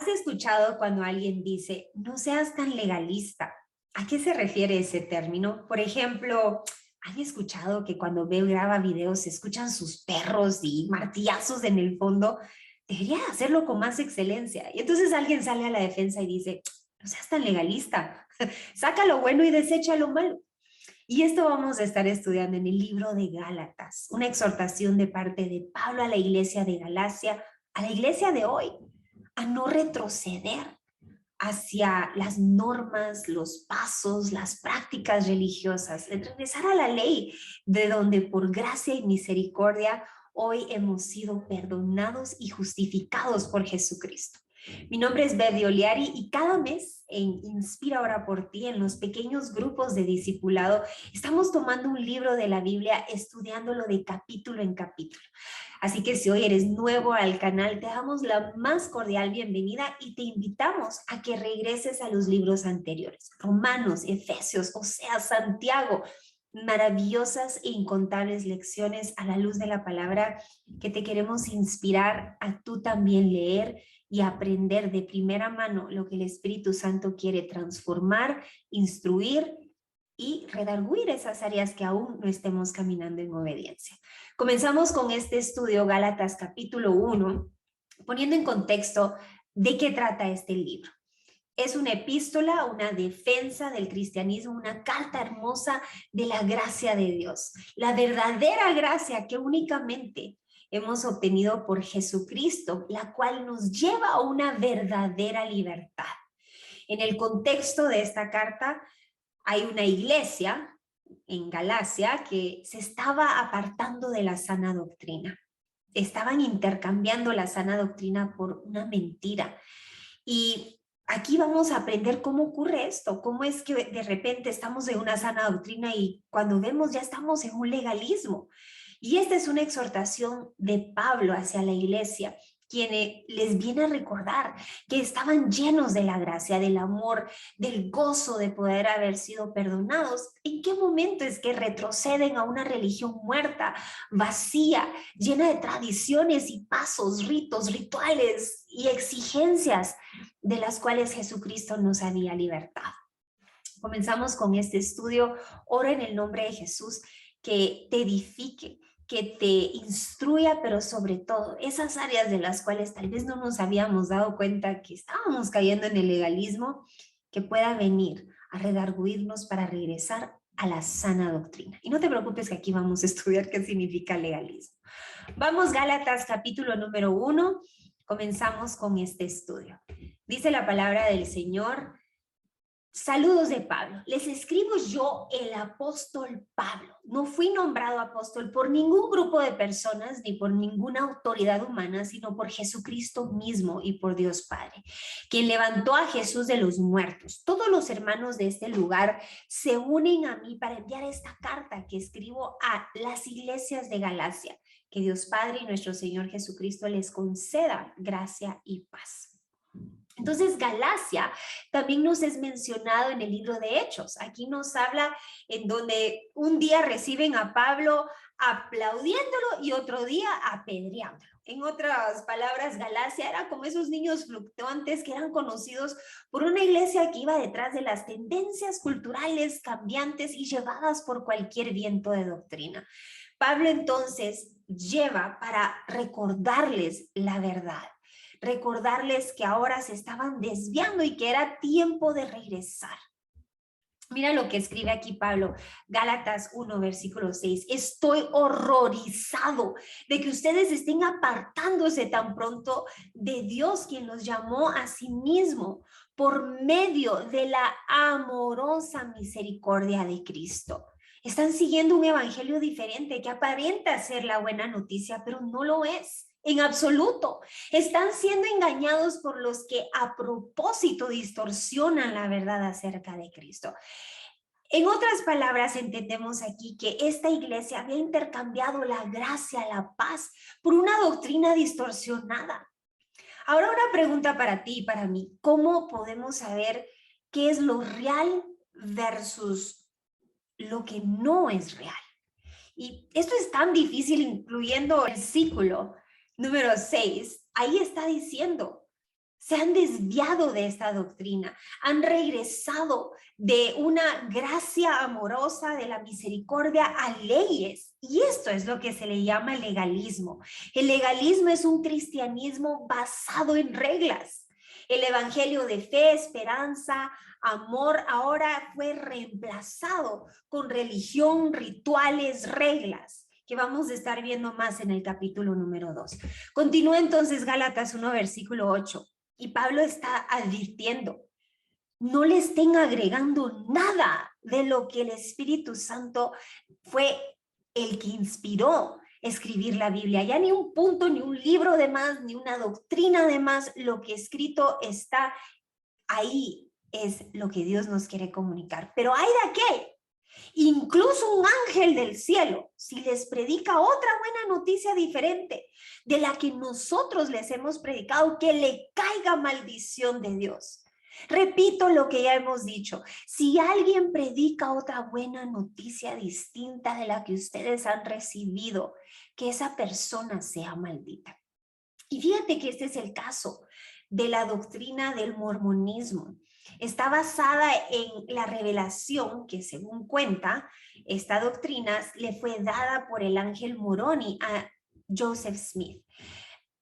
¿Has escuchado cuando alguien dice, no seas tan legalista? ¿A qué se refiere ese término? Por ejemplo, ¿han escuchado que cuando Beo graba videos se escuchan sus perros y martillazos en el fondo? Debería hacerlo con más excelencia. Y entonces alguien sale a la defensa y dice, no seas tan legalista, saca lo bueno y desecha lo malo. Y esto vamos a estar estudiando en el libro de Gálatas, una exhortación de parte de Pablo a la iglesia de Galacia, a la iglesia de hoy, a no retroceder hacia las normas, los pasos, las prácticas religiosas, de regresar a la ley, de donde por gracia y misericordia hoy hemos sido perdonados y justificados por Jesucristo. Mi nombre es Verdi Oliari y cada mes en Inspira Ahora por Ti, en los pequeños grupos de discipulado, estamos tomando un libro de la Biblia, estudiándolo de capítulo en capítulo. Así que si hoy eres nuevo al canal, te damos la más cordial bienvenida y te invitamos a que regreses a los libros anteriores. Romanos, Efesios, Oseas, Santiago. Maravillosas e incontables lecciones a la luz de la palabra que te queremos inspirar a tú también leer y aprender de primera mano lo que el Espíritu Santo quiere transformar, instruir y redarguir esas áreas que aún no estemos caminando en obediencia. Comenzamos con este estudio, Gálatas capítulo 1, poniendo en contexto de qué trata este libro. Es una epístola, una defensa del cristianismo, una carta hermosa de la gracia de Dios, la verdadera gracia que únicamente hemos obtenido por Jesucristo, la cual nos lleva a una verdadera libertad. En el contexto de esta carta hay una iglesia en Galacia que se estaba apartando de la sana doctrina. Estaban intercambiando la sana doctrina por una mentira. Y aquí vamos a aprender cómo ocurre esto, cómo es que de repente estamos en una sana doctrina y cuando vemos ya estamos en un legalismo. Y esta es una exhortación de Pablo hacia la iglesia, quien les viene a recordar que estaban llenos de la gracia, del amor, del gozo de poder haber sido perdonados. ¿En qué momento es que retroceden a una religión muerta, vacía, llena de tradiciones y pasos, ritos, rituales y exigencias de las cuales Jesucristo nos había libertado? Comenzamos con este estudio. Ora en el nombre de Jesús que te edifique, que te instruya, pero sobre todo esas áreas de las cuales tal vez no nos habíamos dado cuenta que estábamos cayendo en el legalismo, que pueda venir a redarguirnos para regresar a la sana doctrina. Y no te preocupes que aquí vamos a estudiar qué significa legalismo. Vamos, Gálatas capítulo número 1, comenzamos con este estudio. Dice la palabra del Señor: saludos de Pablo. Les escribo yo, el apóstol Pablo. No fui nombrado apóstol por ningún grupo de personas ni por ninguna autoridad humana, sino por Jesucristo mismo y por Dios Padre, quien levantó a Jesús de los muertos. Todos los hermanos de este lugar se unen a mí para enviar esta carta que escribo a las iglesias de Galacia. Que Dios Padre y nuestro Señor Jesucristo les conceda gracia y paz. Entonces, Galacia también nos es mencionado en el libro de Hechos. Aquí nos habla en donde un día reciben a Pablo aplaudiéndolo y otro día apedreándolo. En otras palabras, Galacia era como esos niños fluctuantes que eran conocidos por una iglesia que iba detrás de las tendencias culturales cambiantes y llevadas por cualquier viento de doctrina. Pablo entonces lleva para recordarles la verdad, recordarles que ahora se estaban desviando y que era tiempo de regresar. Mira lo que escribe aquí Pablo, Gálatas 1, versículo 6. Estoy horrorizado de que ustedes estén apartándose tan pronto de Dios, quien los llamó a sí mismo por medio de la amorosa misericordia de Cristo. Están siguiendo un evangelio diferente que aparenta ser la buena noticia, pero no lo es. En absoluto. Están siendo engañados por los que a propósito distorsionan la verdad acerca de Cristo. En otras palabras, entendemos aquí que esta iglesia había intercambiado la gracia, la paz, por una doctrina distorsionada. Ahora una pregunta para ti y para mí. ¿Cómo podemos saber qué es lo real versus lo que no es real? Y esto es tan difícil, incluyendo el versículo número 6, ahí está diciendo, se han desviado de esta doctrina, han regresado de una gracia amorosa, de la misericordia, a leyes. Y esto es lo que se le llama legalismo. El legalismo es un cristianismo basado en reglas. El evangelio de fe, esperanza, amor, ahora fue reemplazado con religión, rituales, reglas, que vamos a estar viendo más en el capítulo número 2. Continúa entonces Gálatas 1, versículo 8. Y Pablo está advirtiendo, no le estén agregando nada de lo que el Espíritu Santo fue el que inspiró escribir la Biblia. Ya ni un punto, ni un libro de más, ni una doctrina de más. Lo que escrito está ahí es lo que Dios nos quiere comunicar. Pero hay de aquel, incluso un ángel del cielo, si les predica otra buena noticia diferente de la que nosotros les hemos predicado, que le caiga maldición de Dios. Repito lo que ya hemos dicho, si alguien predica otra buena noticia distinta de la que ustedes han recibido, que esa persona sea maldita. Y fíjate que este es el caso de la doctrina del mormonismo. Está basada en la revelación que, según cuenta, esta doctrina le fue dada por el ángel Moroni a Joseph Smith.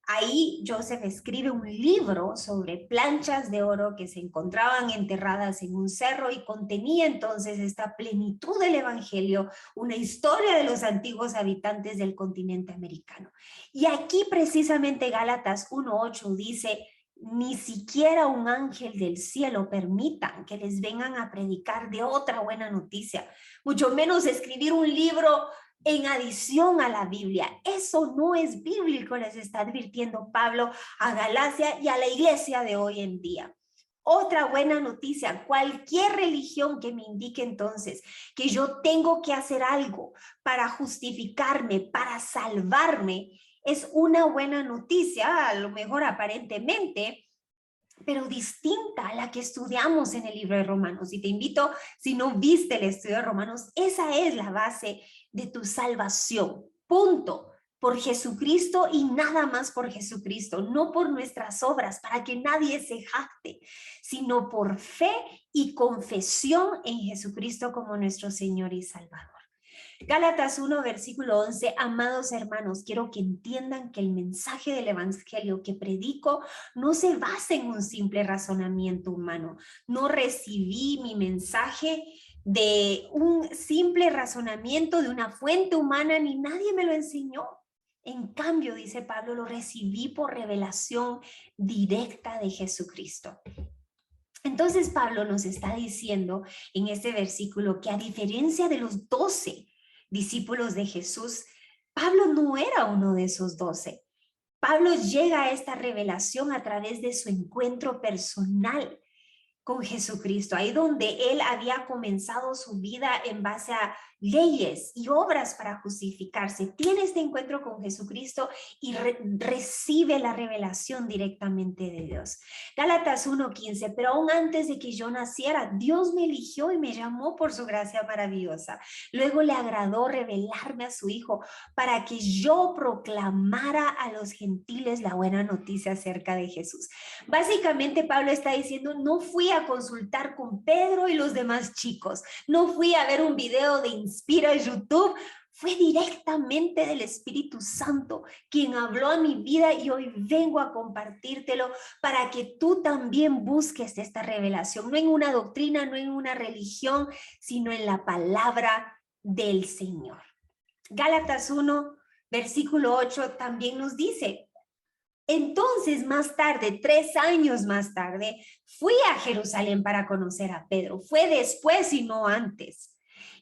Ahí Joseph escribe un libro sobre planchas de oro que se encontraban enterradas en un cerro y contenía entonces esta plenitud del evangelio, una historia de los antiguos habitantes del continente americano. Y aquí precisamente Gálatas 1:8 dice, ni siquiera un ángel del cielo permitan que les vengan a predicar de otra buena noticia, mucho menos escribir un libro en adición a la Biblia. Eso no es bíblico, les está advirtiendo Pablo a Galacia y a la iglesia de hoy en día. Otra buena noticia, cualquier religión que me indique entonces que yo tengo que hacer algo para justificarme, para salvarme, es una buena noticia, a lo mejor aparentemente, pero distinta a la que estudiamos en el libro de Romanos. Y te invito, si no viste el estudio de Romanos, esa es la base de tu salvación. Punto. Por Jesucristo y nada más por Jesucristo, no por nuestras obras, para que nadie se jacte, sino por fe y confesión en Jesucristo como nuestro Señor y Salvador. Gálatas 1, versículo 11, amados hermanos, quiero que entiendan que el mensaje del evangelio que predico no se basa en un simple razonamiento humano. No recibí mi mensaje de un simple razonamiento de una fuente humana, ni nadie me lo enseñó. En cambio, dice Pablo, lo recibí por revelación directa de Jesucristo. Entonces Pablo nos está diciendo en este versículo que a diferencia de los 12 discípulos de Jesús, Pablo no era uno de esos 12. Pablo llega a esta revelación a través de su encuentro personal con Jesucristo, ahí donde él había comenzado su vida en base a leyes y obras para justificarse. Tiene este encuentro con Jesucristo y recibe la revelación directamente de Dios. Gálatas 1:15, pero aún antes de que yo naciera, Dios me eligió y me llamó por su gracia maravillosa. Luego le agradó revelarme a su Hijo para que yo proclamara a los gentiles la buena noticia acerca de Jesús. Básicamente Pablo está diciendo, no fui a consultar con Pedro y los demás chicos, no fui a ver un video de Inspira YouTube, fue directamente del Espíritu Santo quien habló a mi vida y hoy vengo a compartírtelo para que tú también busques esta revelación, no en una doctrina, no en una religión, sino en la palabra del Señor. Gálatas 1, versículo 8 también nos dice, entonces, más tarde, 3 años más tarde, fui a Jerusalén para conocer a Pedro. Fue después y no antes.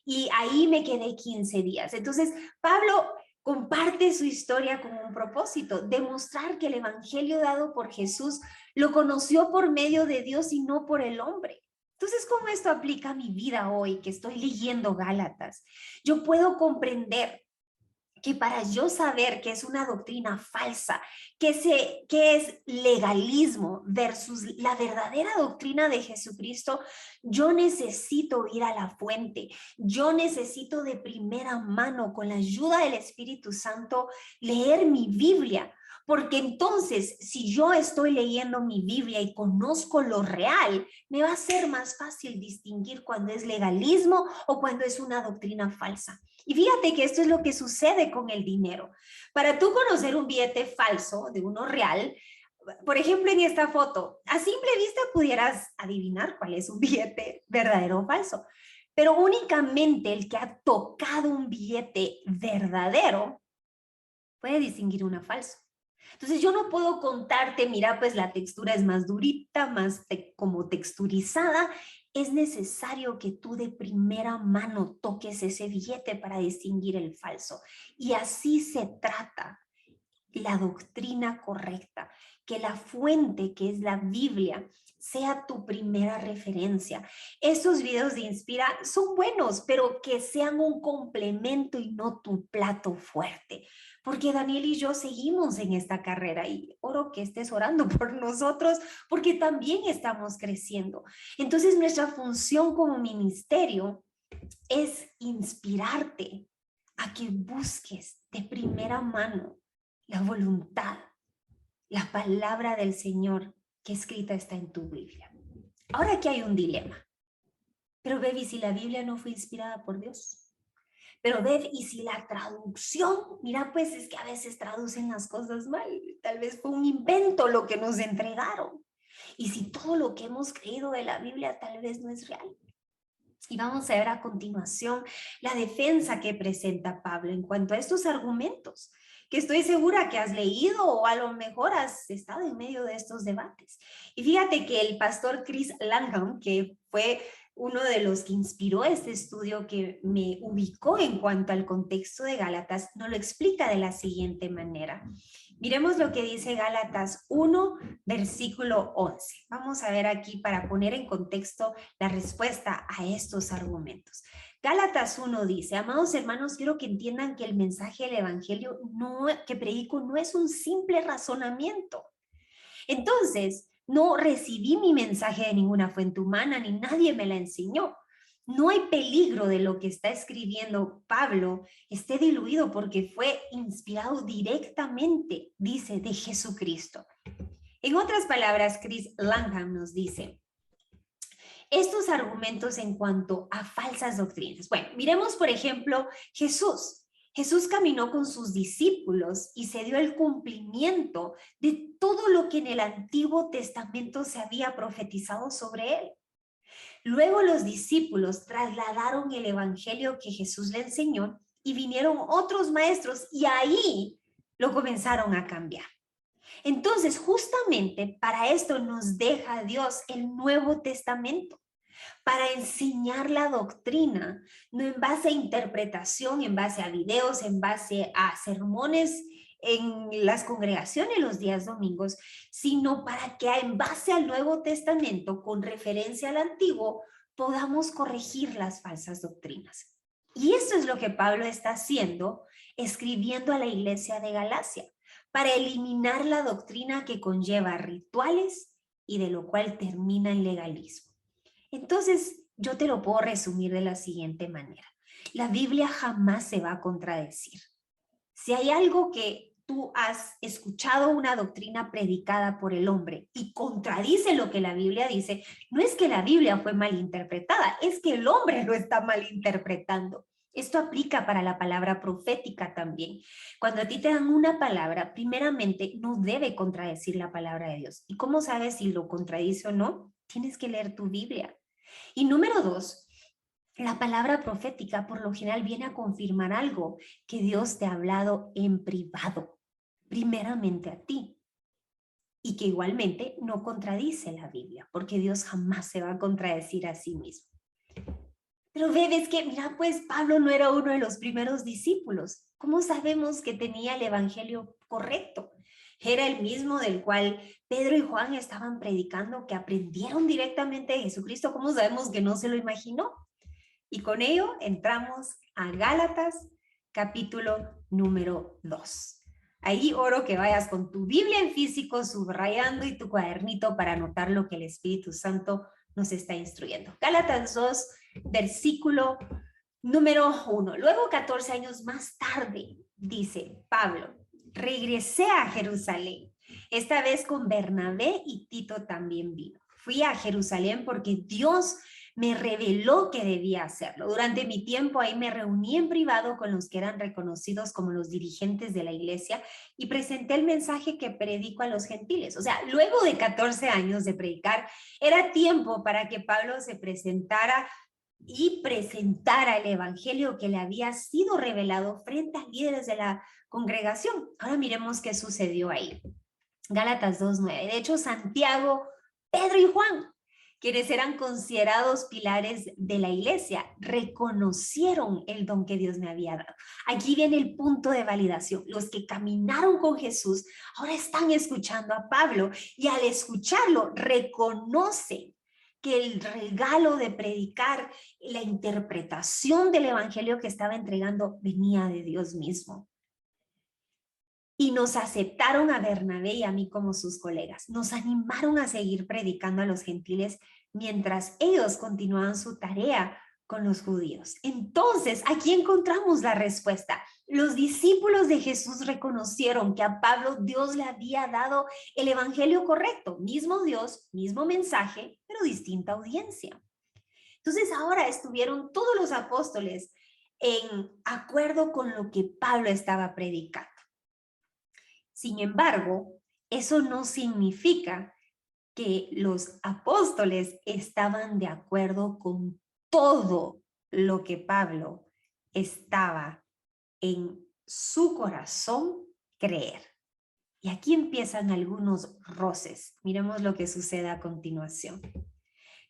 Y ahí me quedé 15 días. Entonces, Pablo comparte su historia con un propósito, demostrar que el evangelio dado por Jesús lo conoció por medio de Dios y no por el hombre. Entonces, ¿cómo esto aplica a mi vida hoy que estoy leyendo Gálatas? Yo puedo comprender que para yo saber que es una doctrina falsa, que es legalismo versus la verdadera doctrina de Jesucristo, yo necesito ir a la fuente, yo necesito de primera mano, con la ayuda del Espíritu Santo, leer mi Biblia, porque entonces si yo estoy leyendo mi Biblia y conozco lo real, me va a ser más fácil distinguir cuando es legalismo o cuando es una doctrina falsa. Y fíjate que esto es lo que sucede con el dinero. Para tú conocer un billete falso de uno real, por ejemplo, en esta foto, a simple vista pudieras adivinar cuál es un billete verdadero o falso, pero únicamente el que ha tocado un billete verdadero puede distinguir una falso. Entonces yo no puedo contarte, mira, pues la textura es más durita, más como texturizada. Es necesario que tú de primera mano toques ese billete para distinguir el falso. Y así se trata la doctrina correcta, que la fuente que es la Biblia sea tu primera referencia. Esos videos de Inspira son buenos, pero que sean un complemento y no tu plato fuerte. Porque Daniel y yo seguimos en esta carrera y oro que estés orando por nosotros porque también estamos creciendo. Entonces nuestra función como ministerio es inspirarte a que busques de primera mano la voluntad, la palabra del Señor que escrita está en tu Biblia. Ahora aquí hay un dilema. Pero baby, si la Biblia no fue inspirada por Dios. Pero baby, y si la traducción, mira, pues es que a veces traducen las cosas mal. Tal vez fue un invento lo que nos entregaron. Y si todo lo que hemos creído de la Biblia tal vez no es real. Y vamos a ver a continuación la defensa que presenta Pablo en cuanto a estos argumentos, que estoy segura que has leído o a lo mejor has estado en medio de estos debates. Y fíjate que el pastor Chris Langham, que fue uno de los que inspiró este estudio que me ubicó en cuanto al contexto de Gálatas, nos lo explica de la siguiente manera. Miremos lo que dice Gálatas 1, versículo 11. Vamos a ver aquí para poner en contexto la respuesta a estos argumentos. Gálatas 1 dice, amados hermanos, quiero que entiendan que el mensaje del evangelio que predico no es un simple razonamiento. Entonces, no recibí mi mensaje de ninguna fuente humana, ni nadie me la enseñó. No hay peligro de lo que está escribiendo Pablo esté diluido porque fue inspirado directamente, dice, de Jesucristo. En otras palabras, Chris Langham nos dice, estos argumentos en cuanto a falsas doctrinas. Bueno, miremos por ejemplo Jesús. Jesús caminó con sus discípulos y se dio el cumplimiento de todo lo que en el Antiguo Testamento se había profetizado sobre él. Luego los discípulos trasladaron el evangelio que Jesús le enseñó y vinieron otros maestros y ahí lo comenzaron a cambiar. Entonces, justamente para esto nos deja Dios el Nuevo Testamento, para enseñar la doctrina, no en base a interpretación, en base a videos, en base a sermones en las congregaciones los días domingos, sino para que en base al Nuevo Testamento, con referencia al Antiguo, podamos corregir las falsas doctrinas. Y eso es lo que Pablo está haciendo, escribiendo a la iglesia de Galacia, para eliminar la doctrina que conlleva rituales y de lo cual termina en legalismo. Entonces, yo te lo puedo resumir de la siguiente manera. La Biblia jamás se va a contradecir. Si hay algo que tú has escuchado una doctrina predicada por el hombre y contradice lo que la Biblia dice, no es que la Biblia fue mal interpretada, es que el hombre lo está malinterpretando. Esto aplica para la palabra profética también. Cuando a ti te dan una palabra, primeramente no debe contradecir la palabra de Dios. ¿Y cómo sabes si lo contradice o no? Tienes que leer tu Biblia. Y número 2, la palabra profética por lo general viene a confirmar algo que Dios te ha hablado en privado, primeramente a ti. Y que igualmente no contradice la Biblia, porque Dios jamás se va a contradecir a sí mismo. Pero ves que, mira, pues Pablo no era uno de los primeros discípulos. ¿Cómo sabemos que tenía el evangelio correcto? Era el mismo del cual Pedro y Juan estaban predicando, que aprendieron directamente de Jesucristo. ¿Cómo sabemos que no se lo imaginó? Y con ello entramos a Gálatas, capítulo número 2. Ahí oro que vayas con tu Biblia en físico, subrayando y tu cuadernito para anotar lo que el Espíritu Santo nos está instruyendo. Gálatas 2, versículo número 1. Luego, 14 años más tarde, dice Pablo, regresé a Jerusalén, esta vez con Bernabé y Tito también vino. Fui a Jerusalén porque Dios me reveló que debía hacerlo. Durante mi tiempo ahí me reuní en privado con los que eran reconocidos como los dirigentes de la iglesia y presenté el mensaje que predico a los gentiles. O sea, luego de 14 años de predicar, era tiempo para que Pablo se presentara y presentara el evangelio que le había sido revelado frente a líderes de la congregación. Ahora miremos qué sucedió ahí. Gálatas 2:9. De hecho, Santiago, Pedro y Juan, quienes eran considerados pilares de la iglesia, reconocieron el don que Dios me había dado. Aquí viene el punto de validación. Los que caminaron con Jesús ahora están escuchando a Pablo y al escucharlo reconocen que el regalo de predicar, la interpretación del evangelio que estaba entregando venía de Dios mismo. Y nos aceptaron a Bernabé y a mí como sus colegas. Nos animaron a seguir predicando a los gentiles mientras ellos continuaban su tarea con los judíos. Entonces, aquí encontramos la respuesta. Los discípulos de Jesús reconocieron que a Pablo Dios le había dado el evangelio correcto. Mismo Dios, mismo mensaje, pero distinta audiencia. Entonces, ahora estuvieron todos los apóstoles en acuerdo con lo que Pablo estaba predicando. Sin embargo, eso no significa que los apóstoles estaban de acuerdo con todo lo que Pablo estaba en su corazón creer. Y aquí empiezan algunos roces. Miremos lo que sucede a continuación.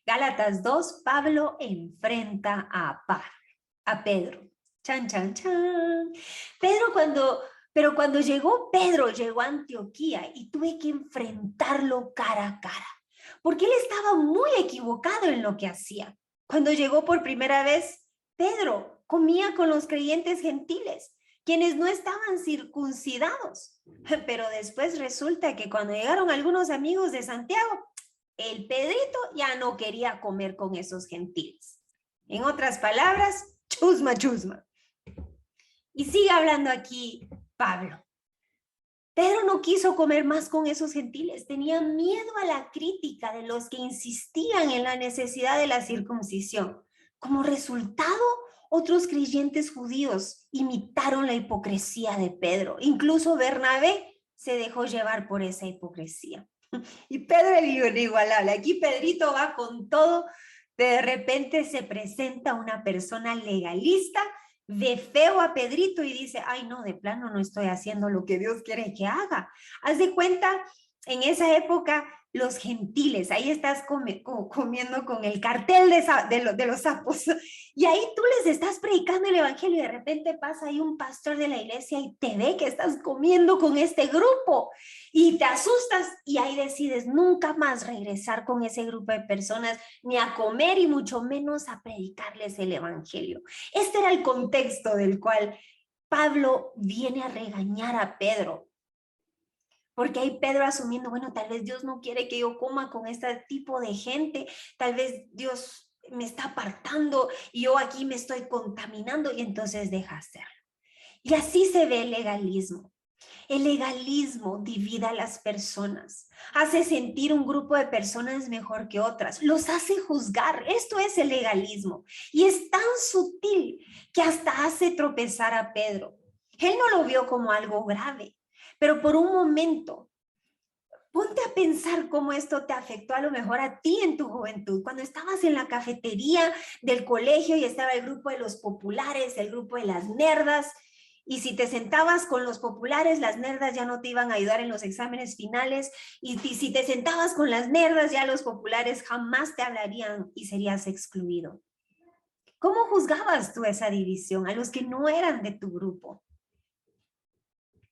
Gálatas 2, Pablo enfrenta a Pedro. Chan, chan, chan. Pero cuando llegó Pedro, llegó a Antioquía y tuve que enfrentarlo cara a cara, porque él estaba muy equivocado en lo que hacía. Cuando llegó por primera vez, Pedro comía con los creyentes gentiles, quienes no estaban circuncidados. Pero después resulta que cuando llegaron algunos amigos de Santiago, el Pedrito ya no quería comer con esos gentiles. En otras palabras, chusma, chusma. Y sigue hablando aquí Pablo. Pedro no quiso comer más con esos gentiles, tenía miedo a la crítica de los que insistían en la necesidad de la circuncisión. Como resultado, otros creyentes judíos imitaron la hipocresía de Pedro. Incluso Bernabé se dejó llevar por esa hipocresía. Y Pedro es inigualable. Aquí Pedrito va con todo. De repente se presenta una persona legalista, ve feo a Pedrito y dice, ay no, de plano no estoy haciendo lo que Dios quiere que haga. Haz de cuenta, en esa época, los gentiles, ahí estás comiendo con el cartel de los sapos, y ahí tú les estás predicando el evangelio y de repente pasa ahí un pastor de la iglesia y te ve que estás comiendo con este grupo y te asustas y ahí decides nunca más regresar con ese grupo de personas, ni a comer y mucho menos a predicarles el evangelio. Este era el contexto del cual Pablo viene a regañar a Pedro. Porque hay Pedro asumiendo, bueno, tal vez Dios no quiere que yo coma con este tipo de gente, tal vez Dios me está apartando y yo aquí me estoy contaminando y entonces deja hacerlo. Y así se ve el legalismo. El legalismo divide a las personas, hace sentir un grupo de personas mejor que otras, los hace juzgar. Esto es el legalismo y es tan sutil que hasta hace tropezar a Pedro. Él no lo vio como algo grave, pero por un momento, ponte a pensar cómo esto te afectó a lo mejor a ti en tu juventud, cuando estabas en la cafetería del colegio y estaba el grupo de los populares, el grupo de las nerdas, y si te sentabas con los populares, las nerdas ya no te iban a ayudar en los exámenes finales, y si te sentabas con las nerdas, ya los populares jamás te hablarían y serías excluido. ¿Cómo juzgabas tú esa división a los que no eran de tu grupo?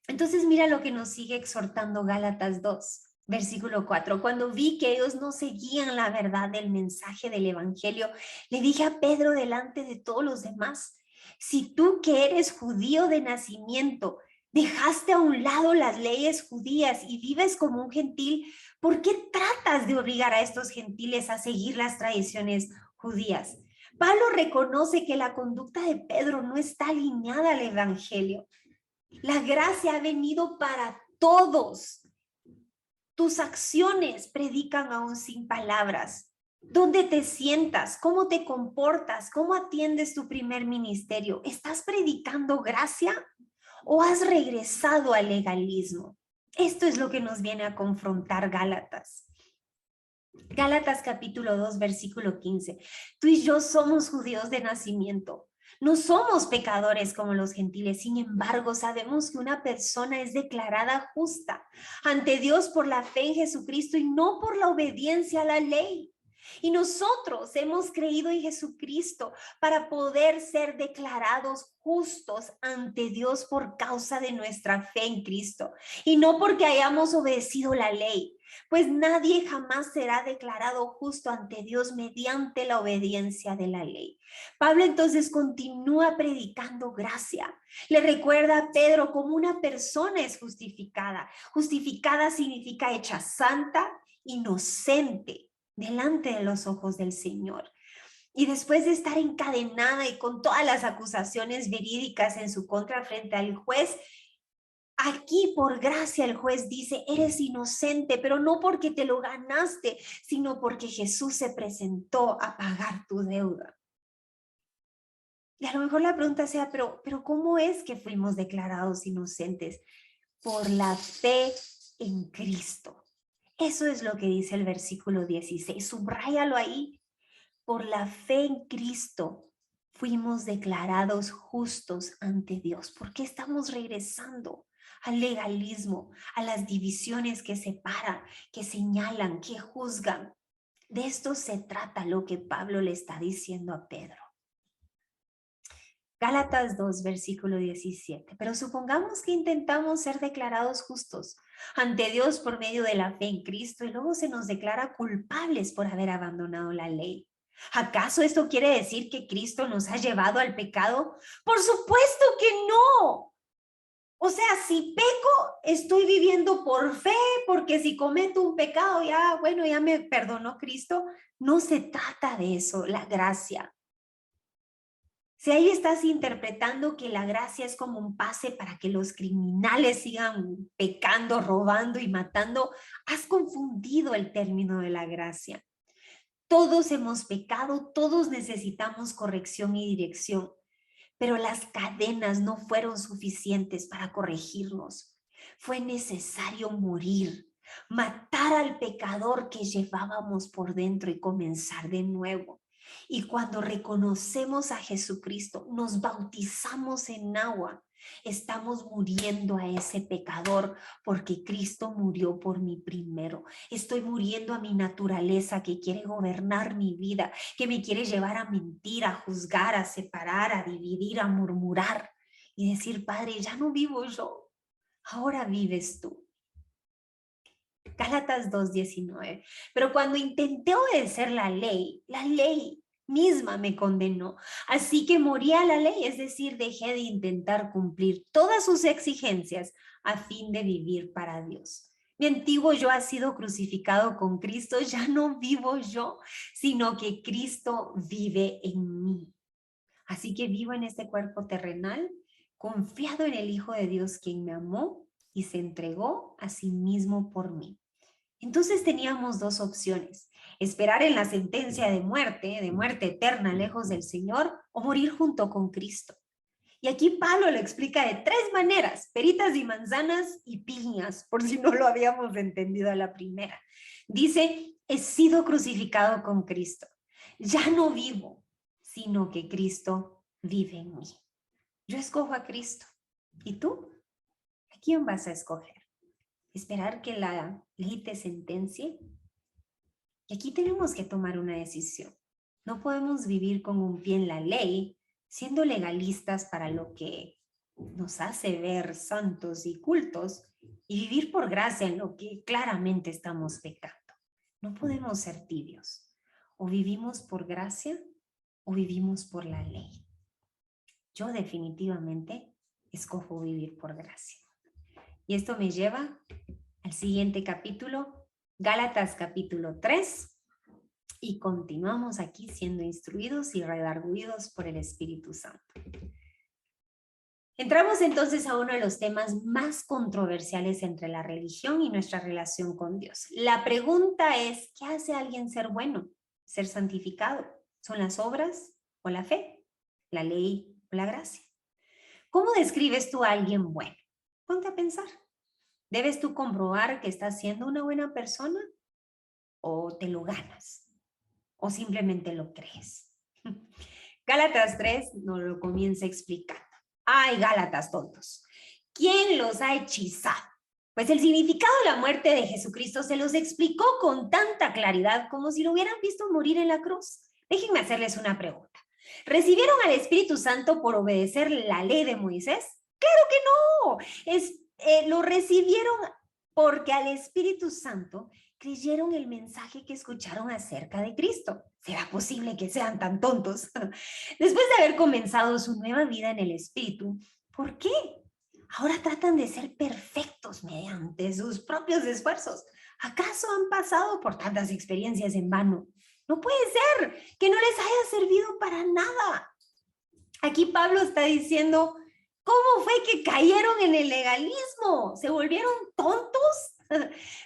Entonces mira lo que nos sigue exhortando Gálatas 2, versículo 4. Cuando vi que ellos no seguían la verdad del mensaje del evangelio, le dije a Pedro delante de todos los demás, si tú que eres judío de nacimiento, dejaste a un lado las leyes judías y vives como un gentil, ¿por qué tratas de obligar a estos gentiles a seguir las tradiciones judías? Pablo reconoce que la conducta de Pedro no está alineada al evangelio. La gracia ha venido para todos. Tus acciones predican aún sin palabras. ¿Dónde te sientas? ¿Cómo te comportas? ¿Cómo atiendes tu primer ministerio? ¿Estás predicando gracia o has regresado al legalismo? Esto es lo que nos viene a confrontar Gálatas. Gálatas capítulo 2, versículo 15. Tú y yo somos judíos de nacimiento. No somos pecadores como los gentiles. Sin embargo, sabemos que una persona es declarada justa ante Dios por la fe en Jesucristo y no por la obediencia a la ley. Y nosotros hemos creído en Jesucristo para poder ser declarados justos ante Dios por causa de nuestra fe en Cristo y no porque hayamos obedecido la ley. Pues nadie jamás será declarado justo ante Dios mediante la obediencia de la ley. Pablo entonces continúa predicando gracia. Le recuerda a Pedro cómo una persona es justificada. Justificada significa hecha santa, inocente, delante de los ojos del Señor. Y después de estar encadenada y con todas las acusaciones verídicas en su contra frente al juez, aquí por gracia el juez dice, eres inocente, pero no porque te lo ganaste, sino porque Jesús se presentó a pagar tu deuda. Y a lo mejor la pregunta sea, pero ¿cómo es que fuimos declarados inocentes? Por la fe en Cristo. Eso es lo que dice el versículo 16. Subráyalo ahí. Por la fe en Cristo fuimos declarados justos ante Dios. ¿Por qué estamos regresando al legalismo, a las divisiones que separan, que señalan, que juzgan? De esto se trata lo que Pablo le está diciendo a Pedro. Gálatas 2, versículo 17. Pero supongamos que intentamos ser declarados justos ante Dios por medio de la fe en Cristo y luego se nos declara culpables por haber abandonado la ley. ¿Acaso esto quiere decir que Cristo nos ha llevado al pecado? Por supuesto que no. O sea, si peco, estoy viviendo por fe, porque si cometo un pecado, ya, bueno, ya me perdonó Cristo. No se trata de eso, la gracia. Si ahí estás interpretando que la gracia es como un pase para que los criminales sigan pecando, robando y matando, has confundido el término de la gracia. Todos hemos pecado, todos necesitamos corrección y dirección, pero las cadenas no fueron suficientes para corregirnos. Fue necesario morir, matar al pecador que llevábamos por dentro y comenzar de nuevo. Y cuando reconocemos a Jesucristo, nos bautizamos en agua, estamos muriendo a ese pecador porque Cristo murió por mí primero. Estoy muriendo a mi naturaleza que quiere gobernar mi vida, que me quiere llevar a mentir, a juzgar, a separar, a dividir, a murmurar y decir, Padre, ya no vivo yo, ahora vives tú. Gálatas 2:19. Pero cuando intenté obedecer la ley misma me condenó. Así que morí a la ley, es decir, dejé de intentar cumplir todas sus exigencias a fin de vivir para Dios. Mi antiguo yo ha sido crucificado con Cristo, ya no vivo yo, sino que Cristo vive en mí. Así que vivo en este cuerpo terrenal, confiado en el Hijo de Dios quien me amó y se entregó a sí mismo por mí. Entonces teníamos dos opciones: esperar en la sentencia de muerte eterna lejos del Señor, o morir junto con Cristo. Y aquí Pablo lo explica de tres maneras: peritas y manzanas y piñas, por si no lo habíamos entendido a la primera. Dice, he sido crucificado con Cristo. Ya no vivo, sino que Cristo vive en mí. Yo escojo a Cristo. ¿Y tú? ¿A quién vas a escoger? ¿Esperar que la ley te sentencie? Y aquí tenemos que tomar una decisión. No podemos vivir con un pie en la ley, siendo legalistas para lo que nos hace ver santos y cultos, y vivir por gracia en lo que claramente estamos pecando. No podemos ser tibios. O vivimos por gracia o vivimos por la ley. Yo definitivamente escojo vivir por gracia. Y esto me lleva al siguiente capítulo, Gálatas capítulo 3, y continuamos aquí siendo instruidos y redarguidos por el Espíritu Santo. Entramos entonces a uno de los temas más controversiales entre la religión y nuestra relación con Dios. La pregunta es, ¿qué hace a alguien ser bueno, ser santificado? ¿Son las obras o la fe, la ley o la gracia? ¿Cómo describes tú a alguien bueno? Ponte a pensar. ¿Debes tú comprobar que estás siendo una buena persona o te lo ganas o simplemente lo crees? Gálatas 3 nos lo comienza explicando. ¡Ay, Gálatas tontos! ¿Quién los ha hechizado? Pues el significado de la muerte de Jesucristo se los explicó con tanta claridad como si lo hubieran visto morir en la cruz. Déjenme hacerles una pregunta. ¿Recibieron al Espíritu Santo por obedecer la ley de Moisés? ¡Claro que no! Lo recibieron porque al Espíritu Santo creyeron el mensaje que escucharon acerca de Cristo. ¿Será posible que sean tan tontos? Después de haber comenzado su nueva vida en el Espíritu, ¿por qué ahora tratan de ser perfectos mediante sus propios esfuerzos? ¿Acaso han pasado por tantas experiencias en vano? No puede ser que no les haya servido para nada. Aquí Pablo está diciendo, ¿cómo fue que cayeron en el legalismo? ¿Se volvieron tontos?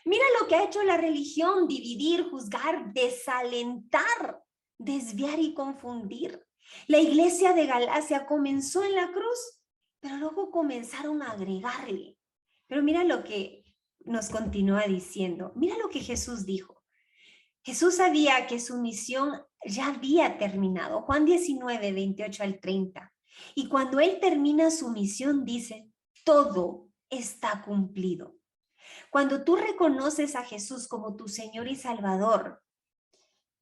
Mira lo que ha hecho la religión: dividir, juzgar, desalentar, desviar y confundir. La iglesia de Galacia comenzó en la cruz, pero luego comenzaron a agregarle. Pero mira lo que nos continúa diciendo. Mira lo que Jesús dijo. Jesús sabía que su misión ya había terminado. Juan 19, 28 al 30. Y cuando él termina su misión, dice, todo está cumplido. Cuando tú reconoces a Jesús como tu Señor y Salvador,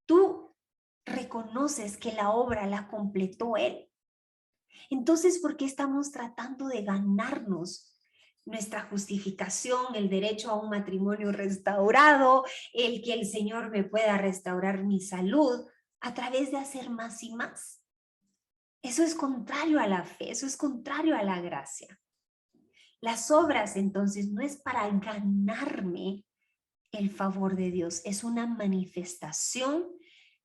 tú reconoces que la obra la completó Él. Entonces, ¿por qué estamos tratando de ganarnos nuestra justificación, el derecho a un matrimonio restaurado, el que el Señor me pueda restaurar mi salud a través de hacer más y más? Eso es contrario a la fe, eso es contrario a la gracia. Las obras, entonces, no es para ganarme el favor de Dios, es una manifestación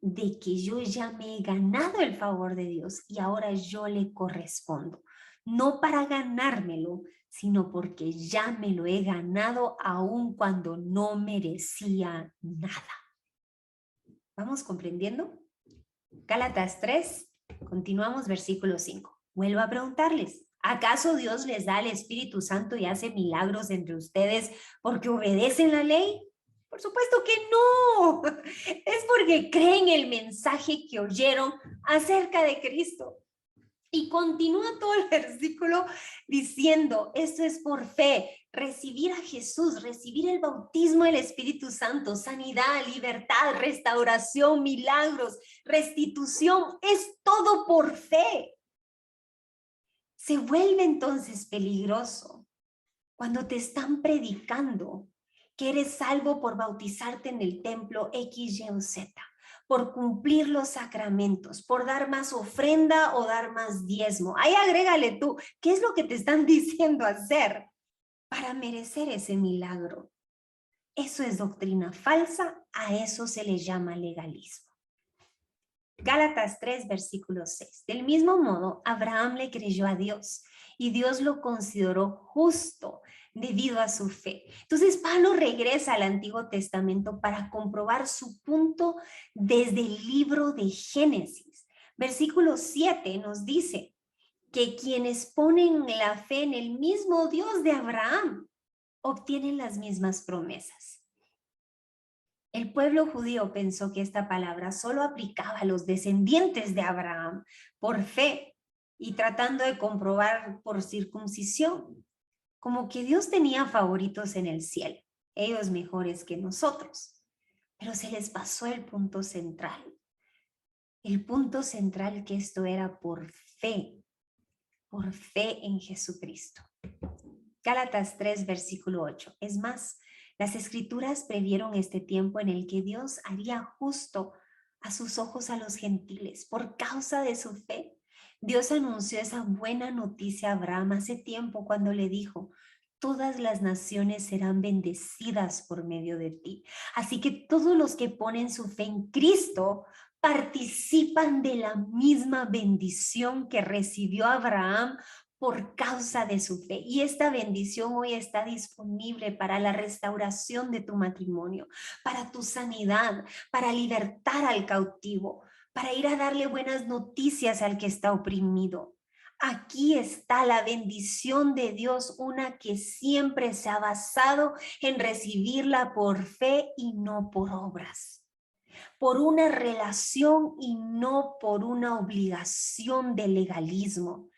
de que yo ya me he ganado el favor de Dios y ahora yo le correspondo. No para ganármelo, sino porque ya me lo he ganado aun cuando no merecía nada. ¿Vamos comprendiendo? Gálatas 3, continuamos versículo 5. Vuelvo a preguntarles, ¿acaso Dios les da el Espíritu Santo y hace milagros entre ustedes porque obedecen la ley? Por supuesto que no. Es porque creen el mensaje que oyeron acerca de Cristo. Y continúa todo el versículo diciendo, esto es por fe, recibir a Jesús, recibir el bautismo del Espíritu Santo, sanidad, libertad, restauración, milagros, restitución, es todo por fe. Se vuelve entonces peligroso cuando te están predicando que eres salvo por bautizarte en el templo X, Y o Z, por cumplir los sacramentos, por dar más ofrenda o dar más diezmo. Ahí agrégale tú, ¿qué es lo que te están diciendo hacer para merecer ese milagro? Eso es doctrina falsa, a eso se le llama legalismo. Gálatas 3, versículo 6. Del mismo modo, Abraham le creyó a Dios y Dios lo consideró justo debido a su fe. Entonces, Pablo regresa al Antiguo Testamento para comprobar su punto desde el libro de Génesis. Versículo 7 nos dice que quienes ponen la fe en el mismo Dios de Abraham obtienen las mismas promesas. El pueblo judío pensó que esta palabra solo aplicaba a los descendientes de Abraham por fe y tratando de comprobar por circuncisión, como que Dios tenía favoritos en el cielo, ellos mejores que nosotros. Pero se les pasó el punto central que esto era por fe en Jesucristo. Gálatas 3, versículo 8. Es más, las escrituras previeron este tiempo en el que Dios haría justo a sus ojos a los gentiles. Por causa de su fe, Dios anunció esa buena noticia a Abraham hace tiempo cuando le dijo, todas las naciones serán bendecidas por medio de ti. Así que todos los que ponen su fe en Cristo participan de la misma bendición que recibió Abraham por causa de su fe. Y esta bendición hoy está disponible para la restauración de tu matrimonio, para tu sanidad, para libertar al cautivo, para ir a darle buenas noticias al que está oprimido. Aquí está la bendición de Dios, una que siempre se ha basado en recibirla por fe y no por obras, por una relación y no por una obligación de legalismo,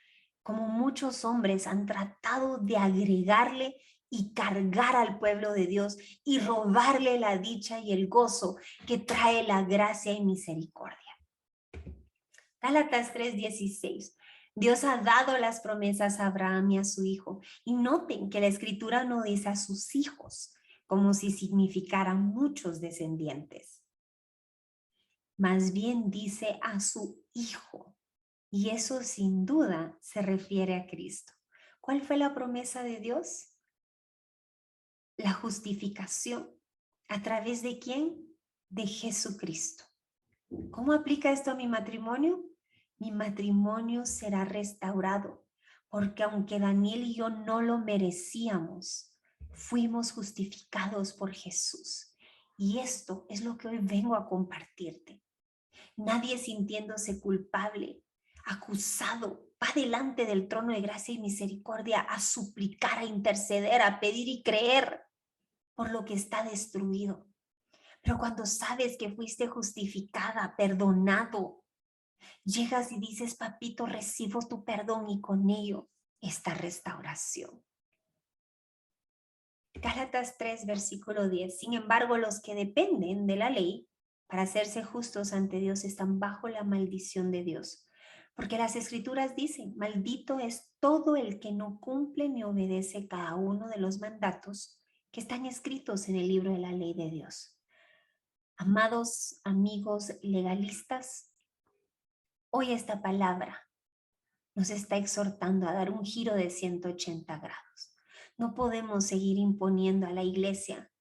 como muchos hombres han tratado de agregarle y cargar al pueblo de Dios y robarle la dicha y el gozo que trae la gracia y misericordia. Gálatas 3:16. Dios ha dado las promesas a Abraham y a su hijo. Y noten que la escritura no dice a sus hijos, como si significaran muchos descendientes. Más bien dice a su hijo. Y eso sin duda se refiere a Cristo. ¿Cuál fue la promesa de Dios? La justificación. ¿A través de quién? De Jesucristo. ¿Cómo aplica esto a mi matrimonio? Mi matrimonio será restaurado, porque aunque Daniel y yo no lo merecíamos, fuimos justificados por Jesús. Y esto es lo que hoy vengo a compartirte. Nadie sintiéndose culpable, acusado, va delante del trono de gracia y misericordia a suplicar, a interceder, a pedir y creer por lo que está destruido. Pero cuando sabes que fuiste justificada, perdonado, llegas y dices, papito, recibo tu perdón y con ello esta restauración. Gálatas 3, versículo 10. Sin embargo, los que dependen de la ley para hacerse justos ante Dios están bajo la maldición de Dios. Porque las escrituras dicen, maldito es todo el que no cumple ni obedece cada uno de los mandatos que están escritos en el libro de la ley de Dios. Amados amigos legalistas, hoy esta palabra nos está exhortando a dar un giro de 180 grados. No podemos seguir imponiendo a la iglesia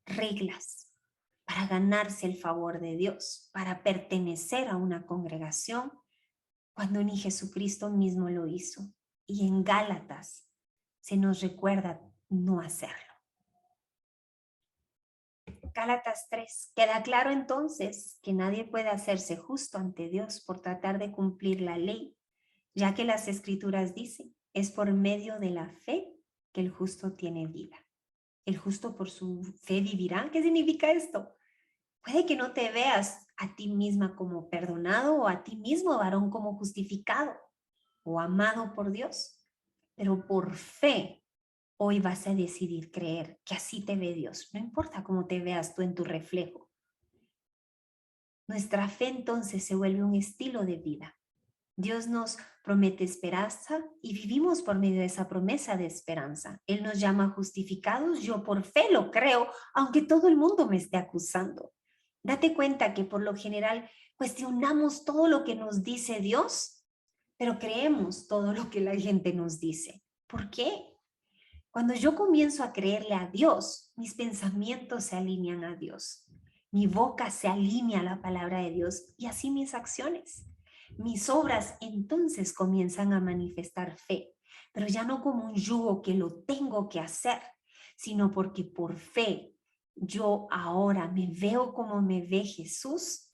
reglas para ganarse el favor de Dios, para pertenecer a una congregación, cuando ni Jesucristo mismo lo hizo. Y en Gálatas se nos recuerda no hacerlo. Gálatas 3. Queda claro entonces que nadie puede hacerse justo ante Dios por tratar de cumplir la ley, ya que las escrituras dicen, es por medio de la fe que el justo tiene vida. El justo por su fe vivirá. ¿Qué significa esto? Puede que no te veas a ti misma como perdonado o a ti mismo, varón, como justificado o amado por Dios, pero por fe hoy vas a decidir creer que así te ve Dios. No importa cómo te veas tú en tu reflejo. Nuestra fe entonces se vuelve un estilo de vida. Dios nos promete esperanza y vivimos por medio de esa promesa de esperanza. Él nos llama justificados, yo por fe lo creo, aunque todo el mundo me esté acusando. Date cuenta que por lo general cuestionamos todo lo que nos dice Dios, pero creemos todo lo que la gente nos dice. ¿Por qué? Cuando yo comienzo a creerle a Dios, mis pensamientos se alinean a Dios. Mi boca se alinea a la palabra de Dios y así mis acciones. Mis obras entonces comienzan a manifestar fe, pero ya no como un yugo que lo tengo que hacer, sino porque por fe yo ahora me veo como me ve Jesús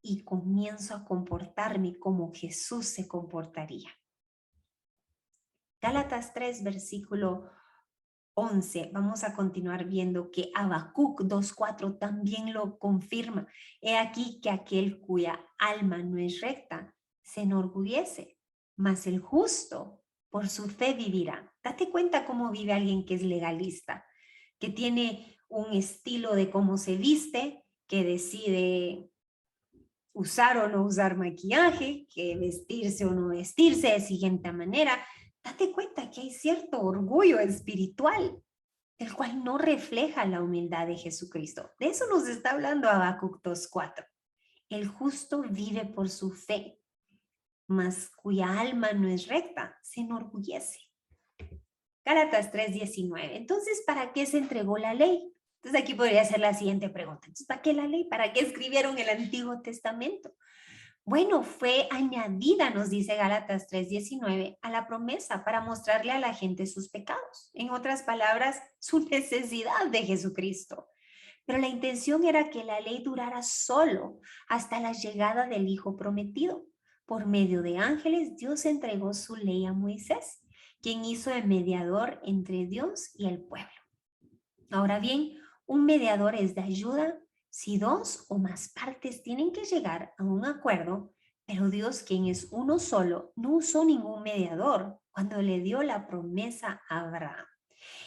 y comienzo a comportarme como Jesús se comportaría. Gálatas 3, versículo 11, vamos a continuar viendo que Habacuc 2:4 también lo confirma. He aquí que aquel cuya alma no es recta se enorgullece, mas el justo por su fe vivirá. Date cuenta cómo vive alguien que es legalista, que tiene un estilo de cómo se viste, que decide usar o no usar maquillaje, que vestirse o no vestirse de siguiente manera. Date cuenta que hay cierto orgullo espiritual, el cual no refleja la humildad de Jesucristo. De eso nos está hablando Habacuc 2:4. El justo vive por su fe, mas cuya alma no es recta se enorgullece. Gálatas 3:19. Entonces, ¿para qué se entregó la ley? Entonces aquí podría ser la siguiente pregunta. Entonces, ¿para qué la ley? ¿Para qué escribieron el Antiguo Testamento? Bueno, fue añadida, nos dice Gálatas 3:19, a la promesa para mostrarle a la gente sus pecados. En otras palabras, su necesidad de Jesucristo. Pero la intención era que la ley durara solo hasta la llegada del Hijo prometido. Por medio de ángeles, Dios entregó su ley a Moisés, quien hizo el mediador entre Dios y el pueblo. Ahora bien, un mediador es de ayuda si dos o más partes tienen que llegar a un acuerdo, pero Dios, quien es uno solo, no usó ningún mediador cuando le dio la promesa a Abraham.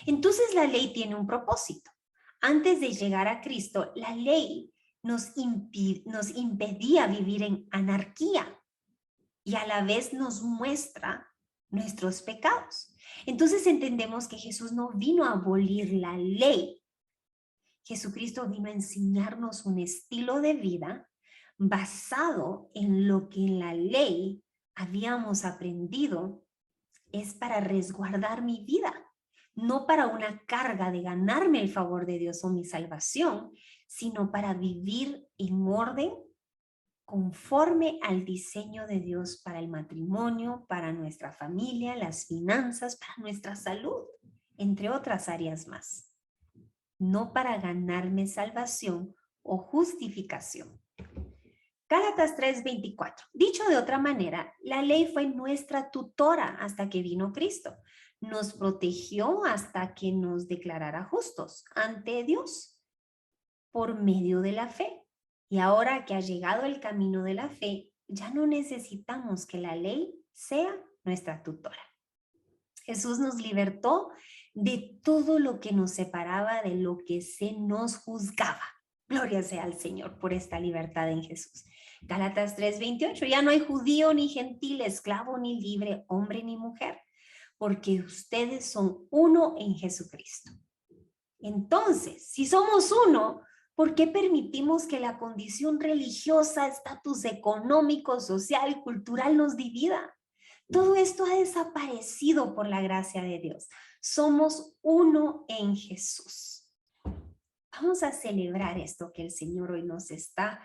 Entonces la ley tiene un propósito. Antes de llegar a Cristo, la ley nos impedía vivir en anarquía y a la vez nos muestra nuestros pecados. Entonces entendemos que Jesús no vino a abolir la ley. Jesucristo vino a enseñarnos un estilo de vida basado en lo que en la ley habíamos aprendido. Es para resguardar mi vida, no para una carga de ganarme el favor de Dios o mi salvación, sino para vivir en orden conforme al diseño de Dios para el matrimonio, para nuestra familia, las finanzas, para nuestra salud, entre otras áreas más. No para ganarme salvación o justificación. Gálatas 3:24. Dicho de otra manera, la ley fue nuestra tutora hasta que vino Cristo. Nos protegió hasta que nos declarara justos ante Dios por medio de la fe. Y ahora que ha llegado el camino de la fe, ya no necesitamos que la ley sea nuestra tutora. Jesús nos libertó de todo lo que nos separaba de lo que se nos juzgaba. Gloria sea al Señor por esta libertad en Jesús. Gálatas 3:28, ya no hay judío ni gentil, esclavo ni libre, hombre ni mujer, porque ustedes son uno en Jesucristo. Entonces, si somos uno, ¿por qué permitimos que la condición religiosa, estatus económico, social, cultural nos divida? Todo esto ha desaparecido por la gracia de Dios. Somos uno en Jesús. Vamos a celebrar esto que el Señor hoy nos está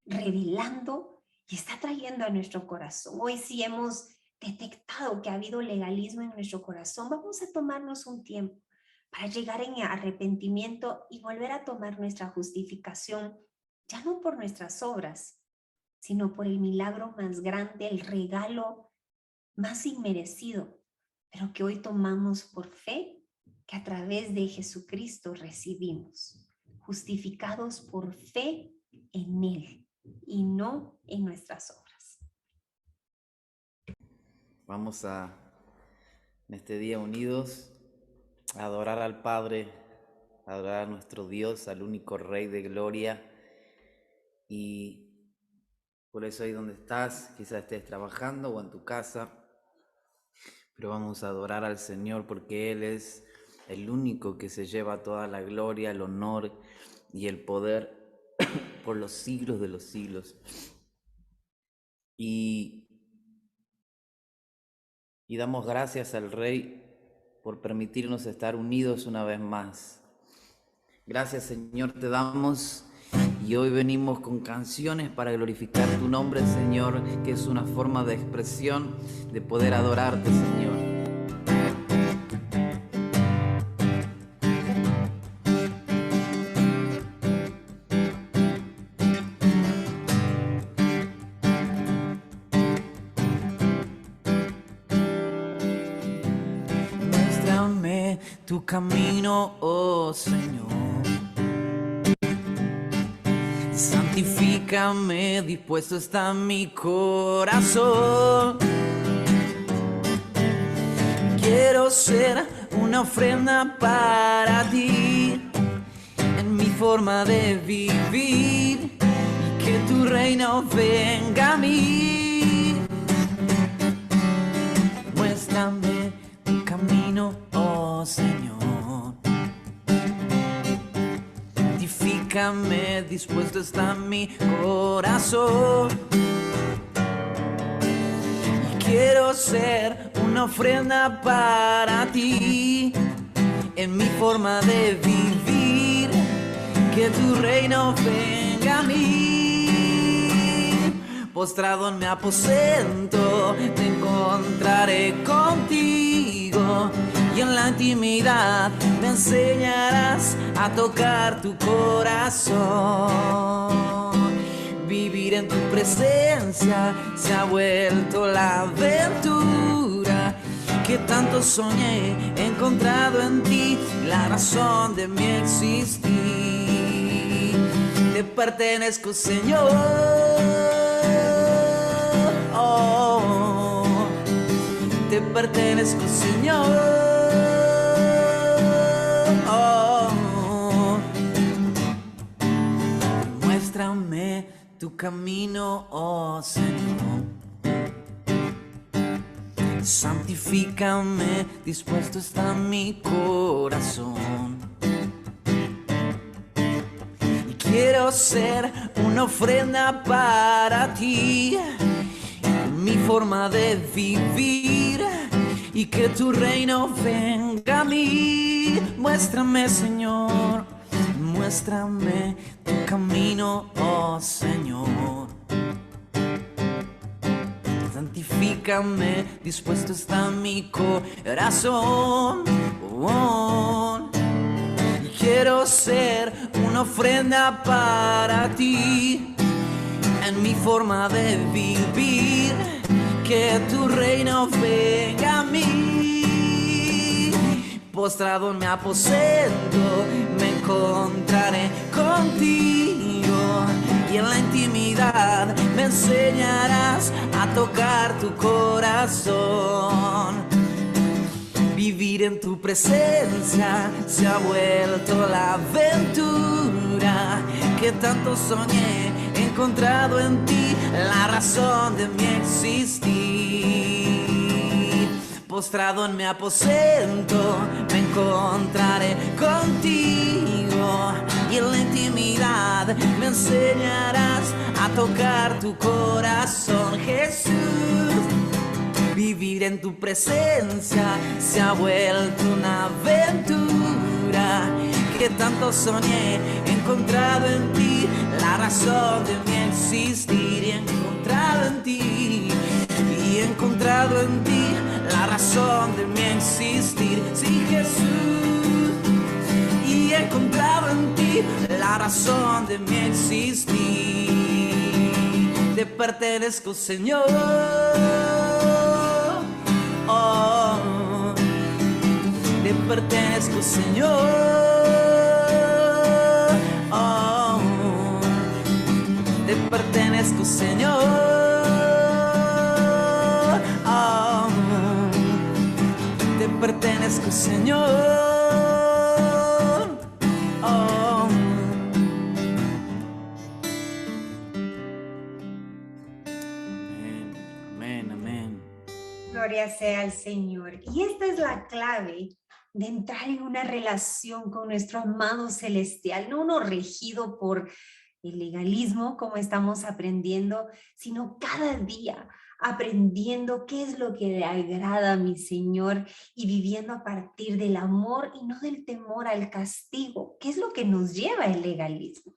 revelando y está trayendo a nuestro corazón. Hoy sí hemos detectado que ha habido legalismo en nuestro corazón. Vamos a tomarnos un tiempo para llegar en arrepentimiento y volver a tomar nuestra justificación, ya no por nuestras obras, sino por el milagro más grande, el regalo más inmerecido, pero que hoy tomamos por fe, que a través de Jesucristo recibimos, justificados por fe en Él y no en nuestras obras. Vamos a, en este día unidos, a adorar al Padre, a adorar a nuestro Dios, al único Rey de gloria. Y por eso ahí donde estás, quizás estés trabajando o en tu casa, pero vamos a adorar al Señor porque Él es el único que se lleva toda la gloria, el honor y el poder por los siglos de los siglos. Y damos gracias al Rey por permitirnos estar unidos una vez más. Gracias, Señor, te damos. Y hoy venimos con canciones para glorificar tu nombre, Señor, que es una forma de expresión de poder adorarte, Señor. Muéstrame tu camino, oh Señor. Santifícame, dispuesto está mi corazón. Quiero ser una ofrenda para ti en mi forma de vivir y que tu reino venga a mí. Muéstrame tu camino, oh Señor. Santifícame, dispuesto está mi corazón. Y quiero ser una ofrenda para ti en mi forma de vivir, que tu reino venga a mí. postrado en mi aposento, te encontraré contigo y en la intimidad me enseñarás a tocar tu corazón. Vivir en tu presencia se ha vuelto la aventura que tanto soñé. He encontrado en ti la razón de mi existir. Te pertenezco, Señor. Oh, te pertenezco, Señor. Oh, muéstrame tu camino, oh Señor. Santifícame, dispuesto está mi corazón. Y quiero ser una ofrenda para ti, mi forma de vivir, y que tu reino venga a mí. Muéstrame, Señor, muéstrame tu camino, oh Señor. Santifícame, dispuesto está mi corazón. Oh, y quiero ser una ofrenda para ti, en mi forma de vivir, que tu reino venga a mí. Postrado en mi aposento me encontraré contigo y en la intimidad me enseñarás a tocar tu corazón. Vivir en tu presencia se ha vuelto la aventura que tanto soñé. He encontrado en ti la razón de mi existir. Postrado en mi aposento me encontraré contigo y en la intimidad me enseñarás a tocar tu corazón, Jesús. Vivir en tu presencia se ha vuelto una aventura que tanto soñé. He encontrado en ti la razón de mi existir, y he encontrado en ti, y he encontrado en ti la razón de mi existir. Sí, Jesús, y he encontrado en ti la razón de mi existir. Te pertenezco, Señor. Oh, te pertenezco, Señor. Oh, te pertenezco, Señor. Oh, te pertenezco, Señor. Oh. Amén, amén, amén. Gloria sea al Señor. Y esta es la clave de entrar en una relación con nuestro amado celestial, no uno regido por el legalismo, como estamos aprendiendo, sino cada día aprendiendo qué es lo que le agrada a mi Señor y viviendo a partir del amor y no del temor al castigo, que es lo que nos lleva el legalismo.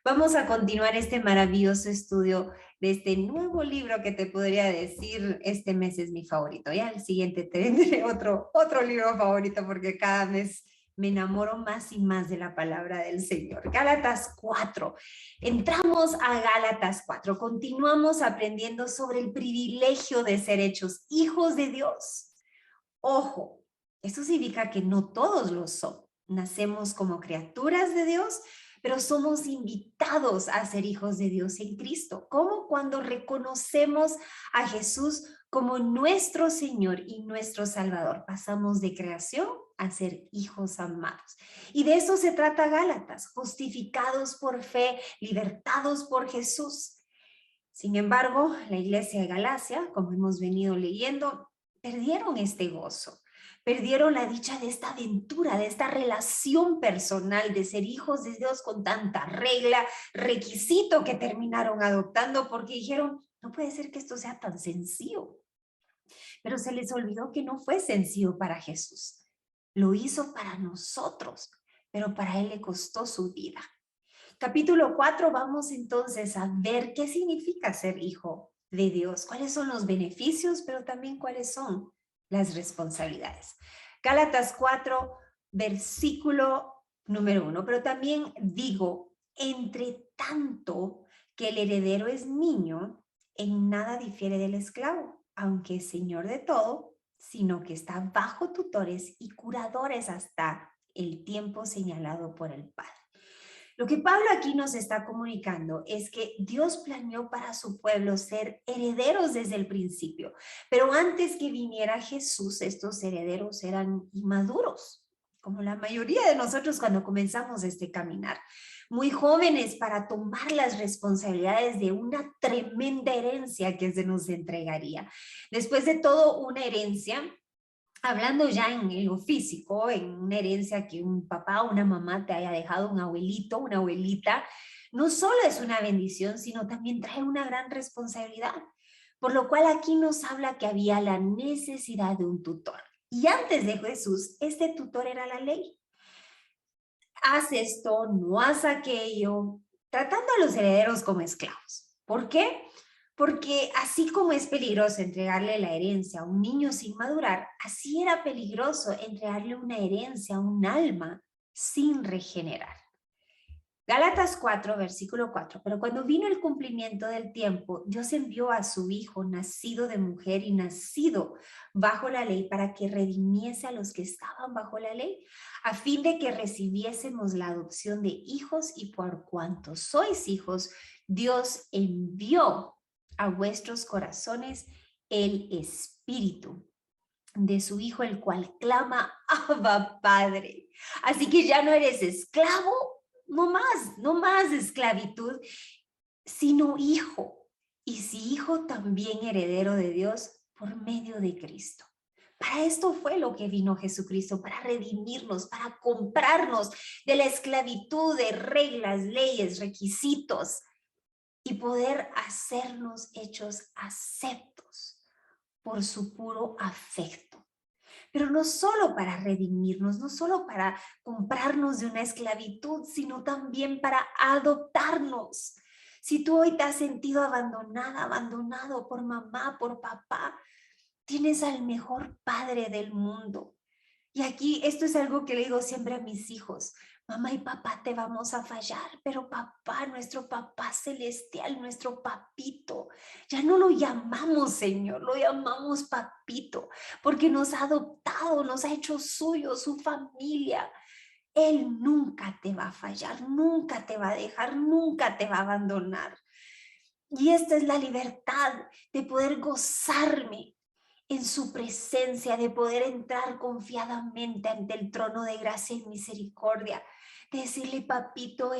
Vamos a continuar este maravilloso estudio de este nuevo libro que te podría decir este mes es mi favorito. Ya el siguiente tendré otro libro favorito porque cada mes me enamoro más y más de la palabra del Señor. Gálatas 4. Entramos a Gálatas 4. Continuamos aprendiendo sobre el privilegio de ser hechos hijos de Dios. Ojo, eso significa que no todos lo son. Nacemos como criaturas de Dios, pero somos invitados a ser hijos de Dios en Cristo. Como cuando reconocemos a Jesús como nuestro Señor y nuestro Salvador. Pasamos de creación a ser hijos amados. Y de eso se trata Gálatas, justificados por fe, libertados por Jesús. Sin embargo, la iglesia de Galacia, como hemos venido leyendo, perdieron este gozo. Perdieron la dicha de esta aventura, de esta relación personal, de ser hijos de Dios con tanta regla, requisito que terminaron adoptando porque dijeron, no puede ser que esto sea tan sencillo. Pero se les olvidó que no fue sencillo para Jesús. Lo hizo para nosotros, pero para Él le costó su vida. Capítulo 4, vamos entonces a ver qué significa ser hijo de Dios, cuáles son los beneficios, pero también cuáles son las responsabilidades. Gálatas 4, versículo número 1, pero también digo, entre tanto que el heredero es niño, en nada difiere del esclavo, aunque es señor de todo, sino que está bajo tutores y curadores hasta el tiempo señalado por el Padre. Lo que Pablo aquí nos está comunicando es que Dios planeó para su pueblo ser herederos desde el principio, pero antes que viniera Jesús, estos herederos eran inmaduros, como la mayoría de nosotros cuando comenzamos este caminar, muy jóvenes para tomar las responsabilidades de una tremenda herencia que se nos entregaría. Después de todo, una herencia, hablando ya en lo físico, en una herencia que un papá o una mamá te haya dejado, un abuelito, una abuelita, no solo es una bendición, sino también trae una gran responsabilidad. Por lo cual aquí nos habla que había la necesidad de un tutor. Y antes de Jesús, este tutor era la ley. Haz esto, no haz aquello, tratando a los herederos como esclavos. ¿Por qué? Porque así como es peligroso entregarle la herencia a un niño sin madurar, así era peligroso entregarle una herencia a un alma sin regenerar. Gálatas 4, versículo 4. Pero cuando vino el cumplimiento del tiempo, Dios envió a su Hijo, nacido de mujer y nacido bajo la ley, para que redimiese a los que estaban bajo la ley, a fin de que recibiésemos la adopción de hijos, y por cuanto sois hijos, Dios envió a vuestros corazones el Espíritu de su Hijo, el cual clama, Abba, Padre. Así que ya no eres esclavo, no más esclavitud, sino hijo. Y si hijo, también heredero de Dios por medio de Cristo. Para esto fue lo que vino Jesucristo, para redimirnos, para comprarnos de la esclavitud de reglas, leyes, requisitos, y poder hacernos hechos aceptos por su puro afecto. Pero no solo para redimirnos, no solo para comprarnos de una esclavitud, sino también para adoptarnos. Si tú hoy te has sentido abandonada, abandonado por mamá, por papá, tienes al mejor padre del mundo. Y aquí esto es algo que le digo siempre a mis hijos. Mamá y papá te vamos a fallar, pero papá, nuestro papá celestial, nuestro papito, ya no lo llamamos Señor, lo llamamos papito, porque nos ha adoptado, nos ha hecho suyo, su familia. Él nunca te va a fallar, nunca te va a dejar, nunca te va a abandonar. Y esta es la libertad de poder gozarme en su presencia, de poder entrar confiadamente ante el trono de gracia y misericordia, de decirle, papito,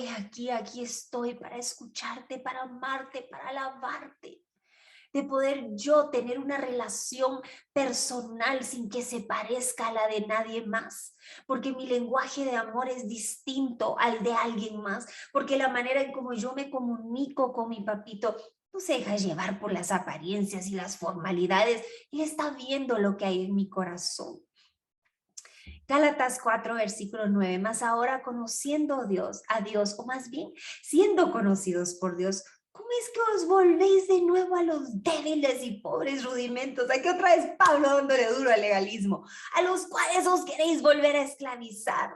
aquí estoy para escucharte, para amarte, para alabarte, de poder yo tener una relación personal sin que se parezca a la de nadie más, porque mi lenguaje de amor es distinto al de alguien más, porque la manera en como yo me comunico con mi papito no se deja llevar por las apariencias y las formalidades. Él está viendo lo que hay en mi corazón. Gálatas 4, versículo 9, más ahora conociendo a Dios, o más bien siendo conocidos por Dios, ¿cómo es que os volvéis de nuevo a los débiles y pobres rudimentos? Aquí otra vez Pablo dándole duro al legalismo, a los cuales os queréis volver a esclavizar.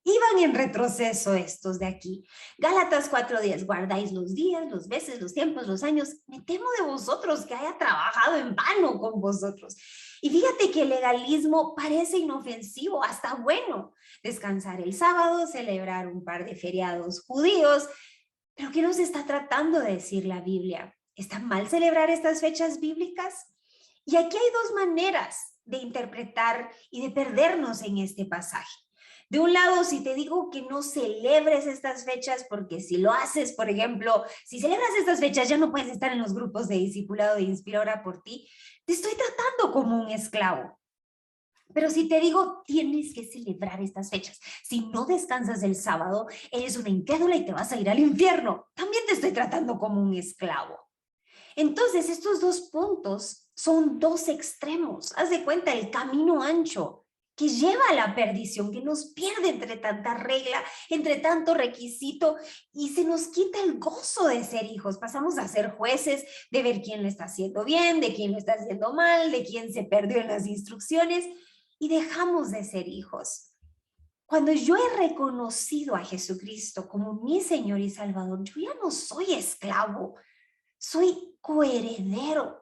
Iban en retroceso estos de aquí. Gálatas 4:10, guardáis los días, los meses, los tiempos, los años. Me temo de vosotros que haya trabajado en vano con vosotros. Y fíjate que el legalismo parece inofensivo, hasta bueno. Descansar el sábado, celebrar un par de feriados judíos. Pero ¿qué nos está tratando de decir la Biblia? ¿Está mal celebrar estas fechas bíblicas? Y aquí hay dos maneras de interpretar y de perdernos en este pasaje. De un lado, si te digo que no celebres estas fechas, porque si lo haces, por ejemplo, si celebras estas fechas, ya no puedes estar en los grupos de discipulado de Inspira por ti, te estoy tratando como un esclavo. Pero si te digo, tienes que celebrar estas fechas. Si no descansas el sábado, eres una incrédula y te vas a ir al infierno. También te estoy tratando como un esclavo. Entonces, estos dos puntos son dos extremos. Haz de cuenta el camino ancho que lleva a la perdición, que nos pierde entre tanta regla, entre tanto requisito, y se nos quita el gozo de ser hijos. Pasamos a ser jueces, de ver quién lo está haciendo bien, de quién lo está haciendo mal, de quién se perdió en las instrucciones, y dejamos de ser hijos. Cuando yo he reconocido a Jesucristo como mi Señor y Salvador, yo ya no soy esclavo, soy coheredero.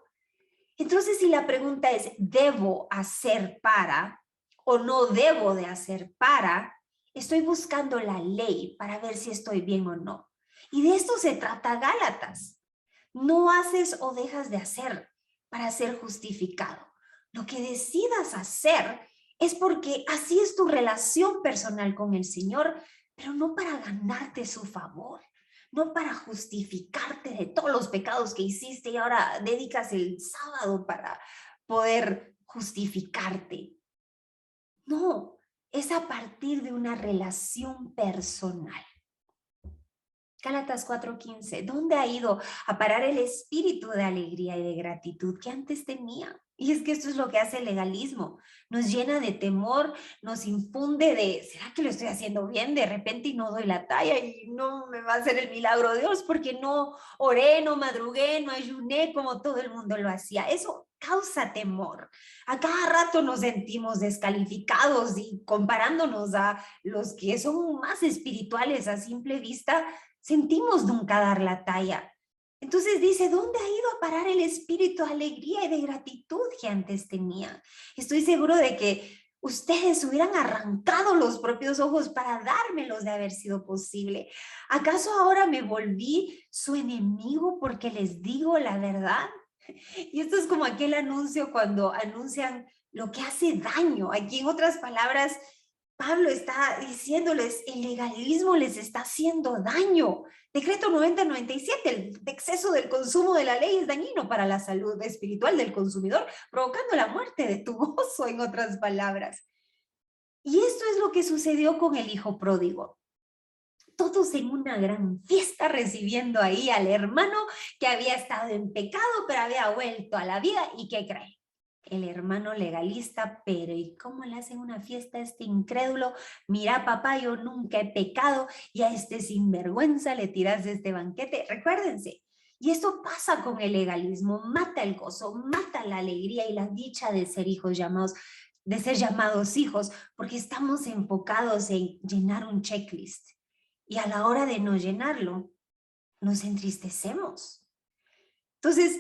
Entonces, si la pregunta es, ¿debo hacer para o no debo de hacer para? Estoy buscando la ley para ver si estoy bien o no. Y de esto se trata Gálatas. No haces o dejas de hacer para ser justificado. Lo que decidas hacer es porque así es tu relación personal con el Señor, pero no para ganarte su favor, no para justificarte de todos los pecados que hiciste y ahora dedicas el sábado para poder justificarte. No, es a partir de una relación personal. Gálatas 4:15, ¿dónde ha ido a parar el espíritu de alegría y de gratitud que antes tenía? Y es que esto es lo que hace el legalismo, nos llena de temor, nos infunde de, ¿será que lo estoy haciendo bien? De repente y no doy la talla y no me va a hacer el milagro de Dios porque no oré, no madrugué, no ayuné como todo el mundo lo hacía. Eso causa temor. A cada rato nos sentimos descalificados y comparándonos a los que son más espirituales a simple vista, sentimos nunca dar la talla. Entonces dice, ¿dónde ha ido a parar el espíritu de alegría y de gratitud que antes tenía? Estoy seguro de que ustedes hubieran arrancado los propios ojos para dármelos de haber sido posible. ¿Acaso ahora me volví su enemigo porque les digo la verdad? Y esto es como aquel anuncio cuando anuncian lo que hace daño. Aquí en otras palabras, Pablo está diciéndoles, el legalismo les está haciendo daño. Decreto 9097, el exceso del consumo de la ley es dañino para la salud espiritual del consumidor, provocando la muerte de tu gozo, en otras palabras. Y esto es lo que sucedió con el hijo pródigo. Todos en una gran fiesta recibiendo ahí al hermano que había estado en pecado, pero había vuelto a la vida. ¿Y qué cree? El hermano legalista, pero ¿y cómo le hacen una fiesta a este incrédulo? Mira, papá, yo nunca he pecado y a este sinvergüenza le tiras de este banquete. Recuérdense, y esto pasa con el legalismo, mata el gozo, mata la alegría y la dicha de ser hijos llamados, de ser llamados hijos, porque estamos enfocados en llenar un checklist y a la hora de no llenarlo, nos entristecemos. Entonces,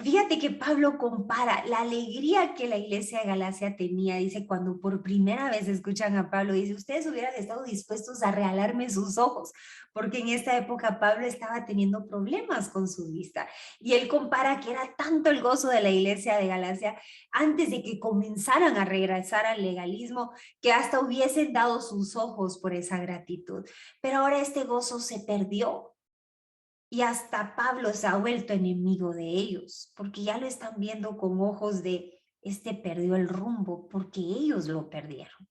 fíjate que Pablo compara la alegría que la iglesia de Galacia tenía, dice, cuando por primera vez escuchan a Pablo, dice, ustedes hubieran estado dispuestos a regalarme sus ojos, porque en esta época Pablo estaba teniendo problemas con su vista, y él compara que era tanto el gozo de la iglesia de Galacia, antes de que comenzaran a regresar al legalismo, que hasta hubiesen dado sus ojos por esa gratitud, pero ahora este gozo se perdió. Y hasta Pablo se ha vuelto enemigo de ellos, porque ya lo están viendo con ojos de, este perdió el rumbo, porque ellos lo perdieron.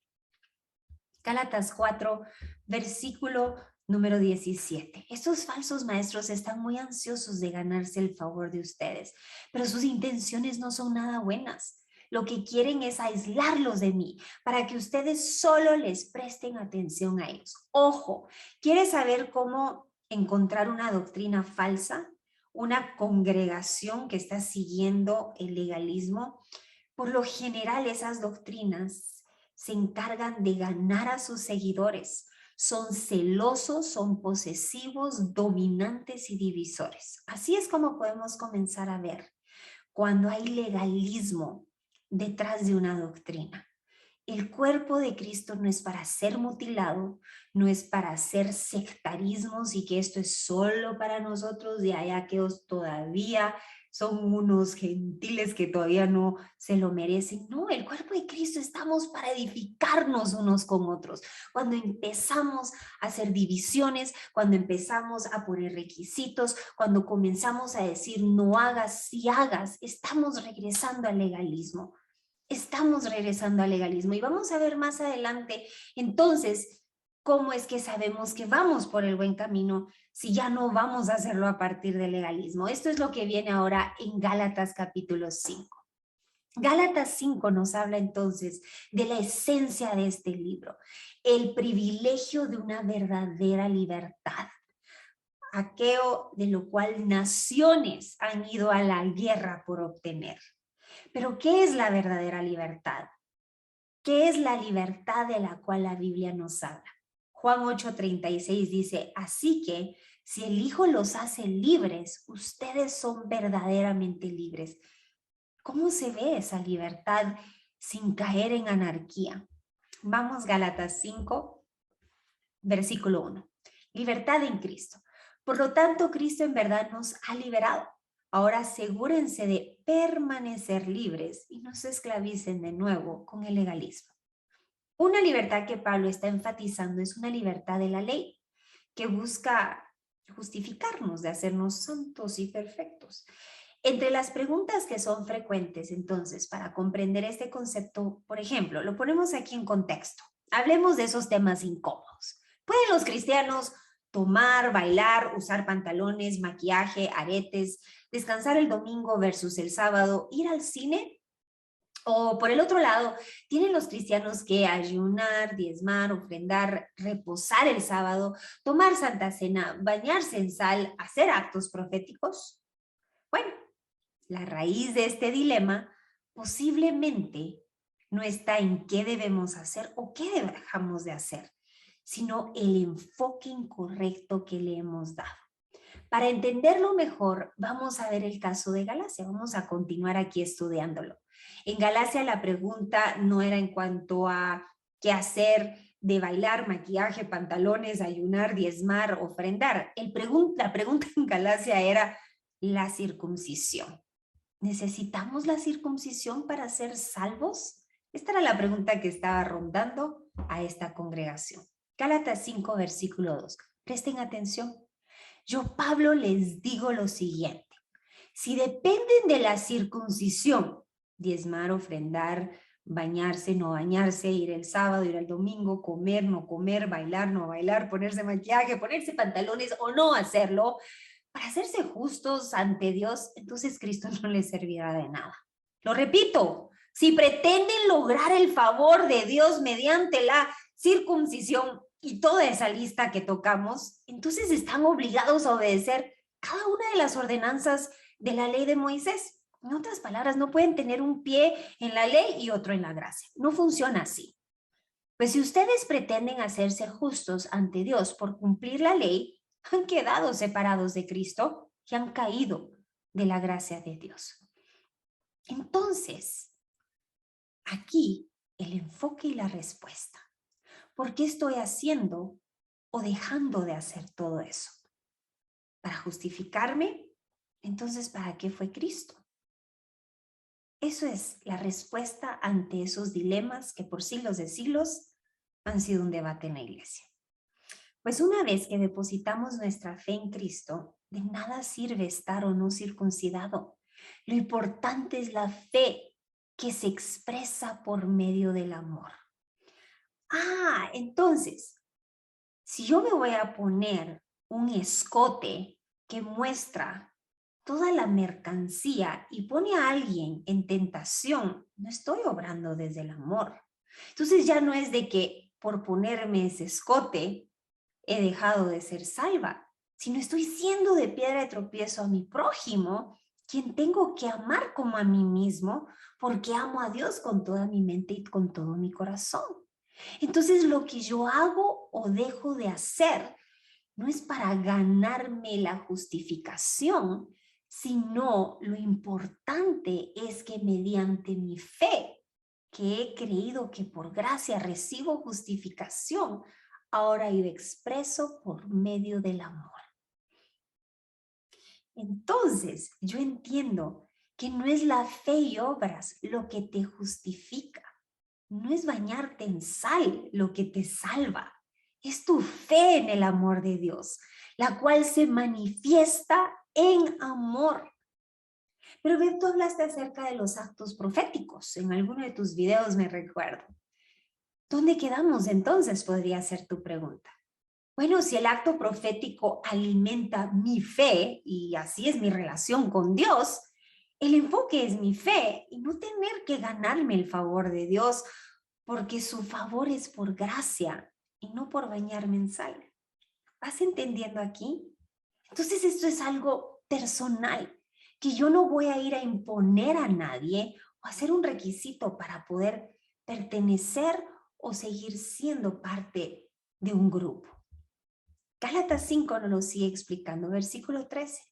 Gálatas 4, versículo número 17. Estos falsos maestros están muy ansiosos de ganarse el favor de ustedes, pero sus intenciones no son nada buenas. Lo que quieren es aislarlos de mí, para que ustedes solo les presten atención a ellos. Ojo, ¿quieres saber cómo encontrar una doctrina falsa? Una congregación que está siguiendo el legalismo. Por lo general, esas doctrinas se encargan de ganar a sus seguidores. Son celosos, son posesivos, dominantes y divisores. Así es como podemos comenzar a ver cuando hay legalismo detrás de una doctrina. El cuerpo de Cristo no es para ser mutilado, no es para hacer sectarismos y que esto es solo para nosotros y hay aquellos todavía son unos gentiles que todavía no se lo merecen. No, el cuerpo de Cristo estamos para edificarnos unos con otros. Cuando empezamos a hacer divisiones, cuando empezamos a poner requisitos, cuando comenzamos a decir no hagas, sí hagas, estamos regresando al legalismo. Estamos regresando al legalismo y vamos a ver más adelante entonces cómo es que sabemos que vamos por el buen camino si ya no vamos a hacerlo a partir del legalismo. Esto es lo que viene ahora en Gálatas capítulo 5. Gálatas 5 nos habla entonces de la esencia de este libro, el privilegio de una verdadera libertad, aquello de lo cual naciones han ido a la guerra por obtener. Pero ¿qué es la verdadera libertad? ¿Qué es la libertad de la cual la Biblia nos habla? Juan 8:36 dice, así que si el Hijo los hace libres, ustedes son verdaderamente libres. ¿Cómo se ve esa libertad sin caer en anarquía? Vamos, Gálatas 5, versículo 1. Libertad en Cristo. Por lo tanto, Cristo en verdad nos ha liberado. Ahora asegúrense de permanecer libres y no se esclavicen de nuevo con el legalismo. Una libertad que Pablo está enfatizando es una libertad de la ley que busca justificarnos de hacernos santos y perfectos. Entre las preguntas que son frecuentes, entonces, para comprender este concepto, por ejemplo, lo ponemos aquí en contexto. Hablemos de esos temas incómodos. ¿Pueden los cristianos tomar, bailar, usar pantalones, maquillaje, aretes, descansar el domingo versus el sábado, ir al cine? O por el otro lado, ¿tienen los cristianos que ayunar, diezmar, ofrendar, reposar el sábado, tomar Santa Cena, bañarse en sal, hacer actos proféticos? Bueno, la raíz de este dilema posiblemente no está en qué debemos hacer o qué dejamos de hacer, sino el enfoque incorrecto que le hemos dado. Para entenderlo mejor, vamos a ver el caso de Galacia. Vamos a continuar aquí estudiándolo. En Galacia la pregunta no era en cuanto a qué hacer de bailar, maquillaje, pantalones, ayunar, diezmar, ofrendar. La pregunta en Galacia era la circuncisión. ¿Necesitamos la circuncisión para ser salvos? Esta era la pregunta que estaba rondando a esta congregación. Gálatas 5, versículo 2. Presten atención. Yo, Pablo, les digo lo siguiente. Si dependen de la circuncisión, diezmar, ofrendar, bañarse, no bañarse, ir el sábado, ir el domingo, comer, no comer, bailar, no bailar, ponerse maquillaje, ponerse pantalones o no hacerlo, para hacerse justos ante Dios, entonces Cristo no les servirá de nada. Lo repito, si pretenden lograr el favor de Dios mediante la circuncisión y toda esa lista que tocamos, entonces están obligados a obedecer cada una de las ordenanzas de la ley de Moisés. En otras palabras, no pueden tener un pie en la ley y otro en la gracia. No funciona así. Pues si ustedes pretenden hacerse justos ante Dios por cumplir la ley, han quedado separados de Cristo y han caído de la gracia de Dios. Entonces, aquí el enfoque y la respuesta. ¿Por qué estoy haciendo o dejando de hacer todo eso? ¿Para justificarme? Entonces, ¿para qué fue Cristo? Eso es la respuesta ante esos dilemas que por siglos de siglos han sido un debate en la iglesia. Pues una vez que depositamos nuestra fe en Cristo, de nada sirve estar o no circuncidado. Lo importante es la fe que se expresa por medio del amor. Entonces, si yo me voy a poner un escote que muestra toda la mercancía y pone a alguien en tentación, no estoy obrando desde el amor. Entonces ya no es de que por ponerme ese escote he dejado de ser salva, sino estoy siendo de piedra de tropiezo a mi prójimo, quien tengo que amar como a mí mismo, porque amo a Dios con toda mi mente y con todo mi corazón. Entonces lo que yo hago o dejo de hacer no es para ganarme la justificación, sino lo importante es que mediante mi fe, que he creído que por gracia recibo justificación, ahora yo expreso por medio del amor. Entonces, yo entiendo que no es la fe y obras lo que te justifica, no es bañarte en sal lo que te salva, es tu fe en el amor de Dios, la cual se manifiesta en amor. Pero bien, tú hablaste acerca de los actos proféticos, en alguno de tus videos me recuerdo. ¿Dónde quedamos entonces? Podría ser tu pregunta. Bueno, si el acto profético alimenta mi fe y así es mi relación con Dios, El enfoque es mi fe y no tener que ganarme el favor de Dios, porque su favor es por gracia y no por bañarme en sal. ¿Vas entendiendo aquí? Entonces esto es algo personal, que yo no voy a ir a imponer a nadie o hacer un requisito para poder pertenecer o seguir siendo parte de un grupo. Gálatas 5 nos lo sigue explicando, versículo 13.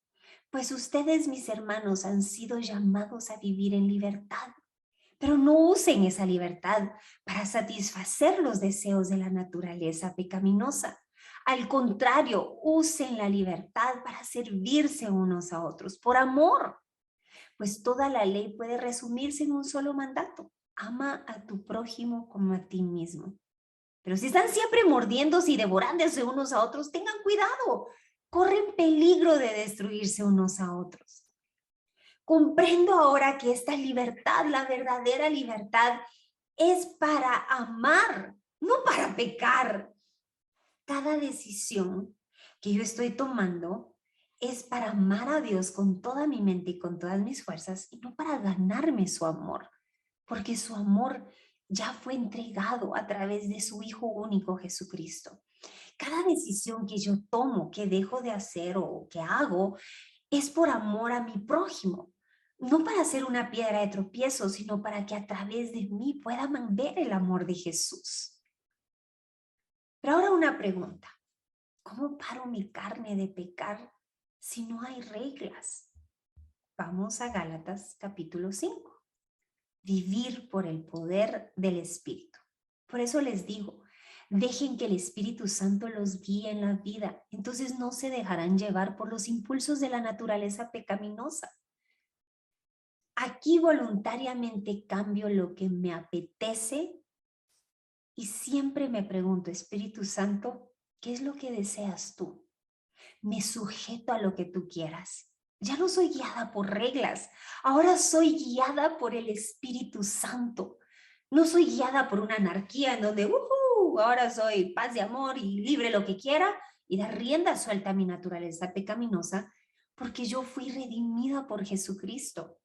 Pues ustedes, mis hermanos, han sido llamados a vivir en libertad, pero no usen esa libertad para satisfacer los deseos de la naturaleza pecaminosa. Al contrario, usen la libertad para servirse unos a otros por amor, pues toda la ley puede resumirse en un solo mandato: ama a tu prójimo como a ti mismo. Pero si están siempre mordiéndose y devorándose unos a otros, tengan cuidado, corren peligro de destruirse unos a otros. Comprendo ahora que esta libertad, la verdadera libertad, es para amar, no para pecar. Cada decisión que yo estoy tomando es para amar a Dios con toda mi mente y con todas mis fuerzas, y no para ganarme su amor, porque su amor ya fue entregado a través de su Hijo único, Jesucristo. Cada decisión que yo tomo, que dejo de hacer o que hago, es por amor a mi prójimo. No para ser una piedra de tropiezo, sino para que a través de mí puedan ver el amor de Jesús. Pero ahora una pregunta: ¿cómo paro mi carne de pecar si no hay reglas? Vamos a Gálatas capítulo 5. Vivir por el poder del Espíritu. Por eso les digo, dejen que el Espíritu Santo los guíe en la vida, entonces no se dejarán llevar por los impulsos de la naturaleza pecaminosa. Aquí voluntariamente cambio lo que me apetece y siempre me pregunto: Espíritu Santo, ¿qué es lo que deseas tú? Me sujeto a lo que tú quieras. Ya no soy guiada por reglas, ahora soy guiada por el Espíritu Santo. No soy guiada por una anarquía en donde ahora soy paz y amor y libre lo que quiera y dar rienda suelta a mi naturaleza pecaminosa, porque yo fui redimida por Jesucristo,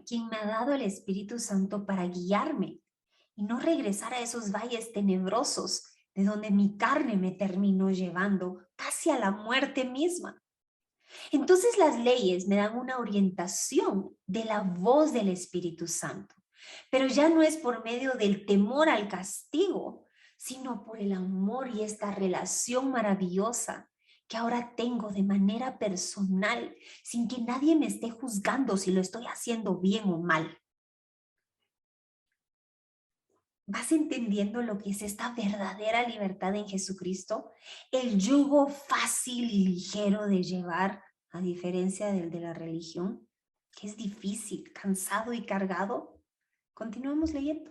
quien me ha dado el Espíritu Santo para guiarme y no regresar a esos valles tenebrosos de donde mi carne me terminó llevando casi a la muerte misma. Entonces las leyes me dan una orientación de la voz del Espíritu Santo, pero ya no es por medio del temor al castigo, sino por el amor y esta relación maravillosa que ahora tengo de manera personal, sin que nadie me esté juzgando si lo estoy haciendo bien o mal. ¿Vas entendiendo lo que es esta verdadera libertad en Jesucristo? El yugo fácil y ligero de llevar, a diferencia del de la religión, que es difícil, cansado y cargado. Continuamos leyendo.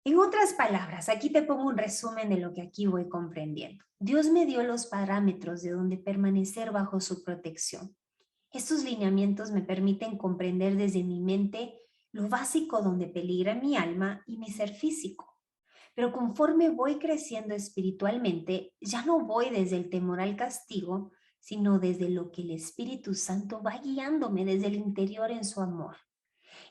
En otras palabras, aquí te pongo un resumen de lo que aquí voy comprendiendo. Dios me dio los parámetros de donde permanecer bajo su protección. Estos lineamientos me permiten comprender desde mi mente lo básico donde peligra mi alma y mi ser físico. Pero conforme voy creciendo espiritualmente, ya no voy desde el temor al castigo, sino desde lo que el Espíritu Santo va guiándome desde el interior en su amor.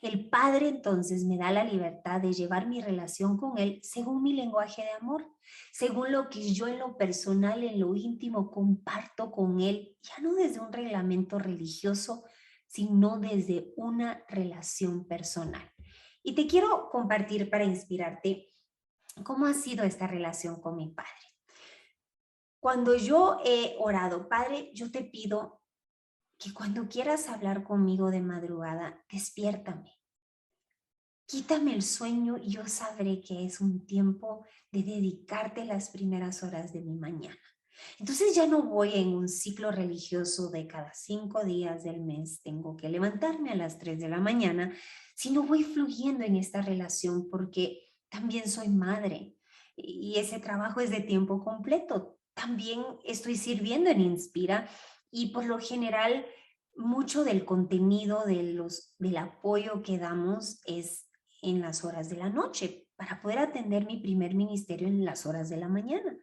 El Padre entonces me da la libertad de llevar mi relación con Él según mi lenguaje de amor, según lo que yo en lo personal, en lo íntimo, comparto con Él, ya no desde un reglamento religioso, sino desde una relación personal. Y te quiero compartir para inspirarte cómo ha sido esta relación con mi Padre. Cuando yo he orado: Padre, yo te pido que cuando quieras hablar conmigo de madrugada, despiértame. Quítame el sueño y yo sabré que es un tiempo de dedicarte las primeras horas de mi mañana. Entonces ya no voy en un ciclo religioso de cada 5 días del mes tengo que levantarme a las 3 de la mañana, sino voy fluyendo en esta relación porque también soy madre y ese trabajo es de tiempo completo. También estoy sirviendo en Inspira y por lo general mucho del contenido del apoyo que damos es en las horas de la noche para poder atender mi primer ministerio en las horas de la mañana.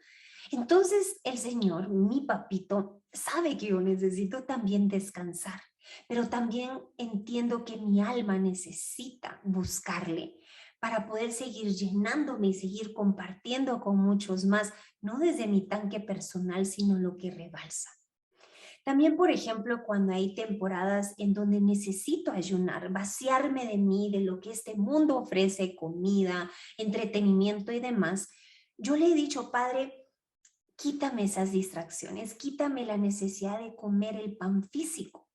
Entonces el Señor, mi papito, sabe que yo necesito también descansar pero también entiendo que mi alma necesita buscarle para poder seguir llenándome y seguir compartiendo con muchos más, no desde mi tanque personal, sino lo que rebalsa. También, por ejemplo, cuando hay temporadas en donde necesito ayunar, vaciarme de mí, de lo que este mundo ofrece, comida, entretenimiento y demás, yo le he dicho, Padre, quítame esas distracciones, quítame la necesidad de comer el pan físico.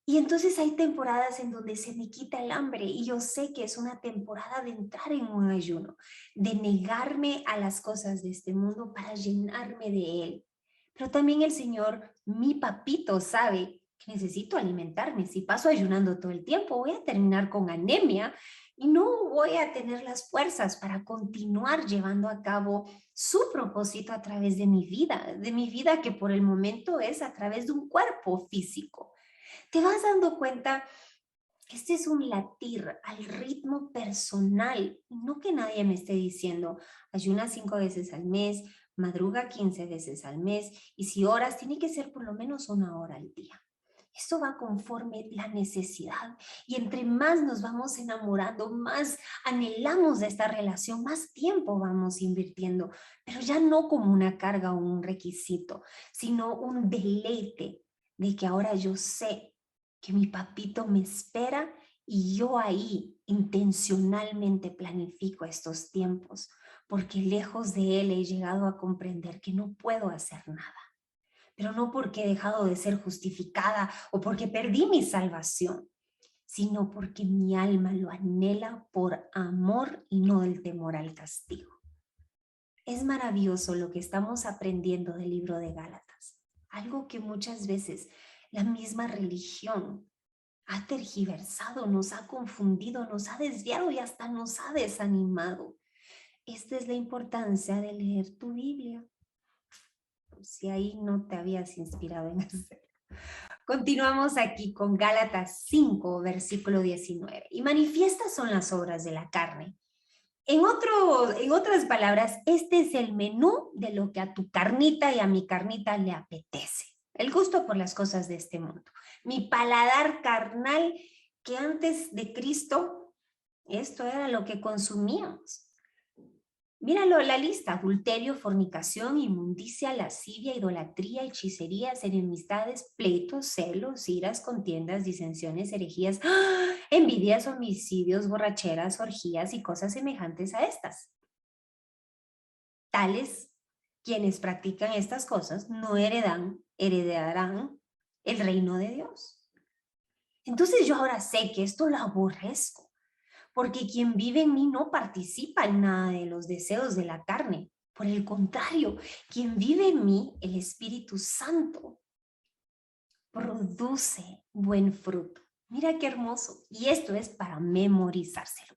Y entonces hay temporadas en donde se me quita el hambre y yo sé que es una temporada de entrar en un ayuno, de negarme a las cosas de este mundo para llenarme de Él. Pero también el Señor, mi papito, sabe que necesito alimentarme. Si paso ayunando todo el tiempo, voy a terminar con anemia y no voy a tener las fuerzas para continuar llevando a cabo su propósito a través de mi vida que por el momento es a través de un cuerpo físico. Te vas dando cuenta que este es un latir al ritmo personal, no que nadie me esté diciendo, ayuna 5 veces al mes, madruga 15 veces al mes, y si oras, tiene que ser por lo menos 1 hora al día. Esto va conforme la necesidad y entre más nos vamos enamorando, más anhelamos de esta relación, más tiempo vamos invirtiendo, pero ya no como una carga o un requisito, sino un deleite de que ahora yo sé que mi papito me espera y yo ahí intencionalmente planifico estos tiempos, porque lejos de él he llegado a comprender que no puedo hacer nada, pero no porque he dejado de ser justificada o porque perdí mi salvación, sino porque mi alma lo anhela por amor y no del temor al castigo. Es maravilloso lo que estamos aprendiendo del libro de Gálatas, algo que muchas veces la misma religión ha tergiversado, nos ha confundido, nos ha desviado y hasta nos ha desanimado. Esta es la importancia de leer tu Biblia, si ahí no te habías inspirado en hacerlo. Continuamos aquí con Gálatas 5, versículo 19. Y manifiestas son las obras de la carne. En otras palabras, este es el menú de lo que a tu carnita y a mi carnita le apetece. El gusto por las cosas de este mundo. Mi paladar carnal que antes de Cristo, esto era lo que consumíamos. Míralo, la lista: adulterio, fornicación, inmundicia, lascivia, idolatría, hechicerías, enemistades, pleitos, celos, iras, contiendas, disensiones, herejías, envidias, homicidios, borracheras, orgías y cosas semejantes a estas. Tales quienes practican estas cosas no heredarán el reino de Dios. Entonces yo ahora sé que esto lo aborrezco, porque quien vive en mí no participa en nada de los deseos de la carne. Por el contrario, quien vive en mí, el Espíritu Santo, produce buen fruto. Mira qué hermoso. Y esto es para memorizárselo.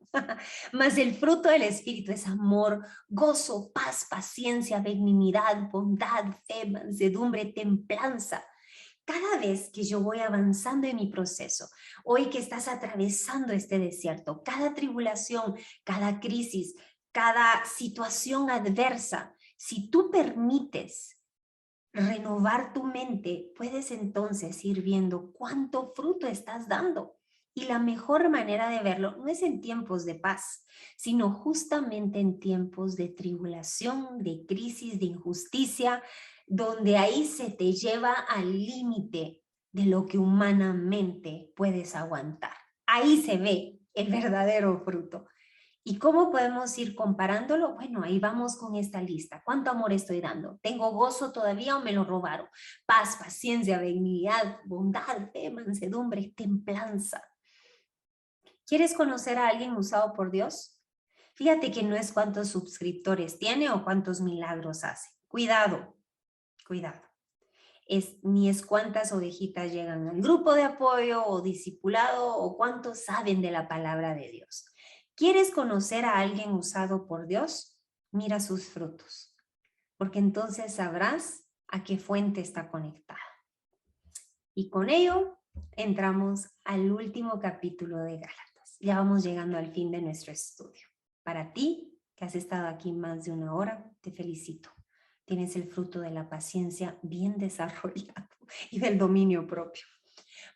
Mas el fruto del Espíritu es amor, gozo, paz, paciencia, benignidad, bondad, fe, mansedumbre, templanza. Cada vez que yo voy avanzando en mi proceso, hoy que estás atravesando este desierto, cada tribulación, cada crisis, cada situación adversa, si tú permites renovar tu mente, puedes entonces ir viendo cuánto fruto estás dando. Y la mejor manera de verlo no es en tiempos de paz, sino justamente en tiempos de tribulación, de crisis, de injusticia, donde ahí se te lleva al límite de lo que humanamente puedes aguantar. Ahí se ve el verdadero fruto. ¿Y cómo podemos ir comparándolo? Bueno, ahí vamos con esta lista. ¿Cuánto amor estoy dando? ¿Tengo gozo todavía o me lo robaron? Paz, paciencia, benignidad, bondad, fe, mansedumbre, templanza. ¿Quieres conocer a alguien usado por Dios? Fíjate que no es cuántos suscriptores tiene o cuántos milagros hace. Cuidado, cuidado. Ni es cuántas ovejitas llegan al grupo de apoyo o discipulado o cuántos saben de la palabra de Dios. ¿Quieres conocer a alguien usado por Dios? Mira sus frutos, porque entonces sabrás a qué fuente está conectada. Y con ello entramos al último capítulo de Gálatas. Ya vamos llegando al fin de nuestro estudio. Para ti, que has estado aquí más de 1 hora, te felicito. Tienes el fruto de la paciencia bien desarrollado y del dominio propio.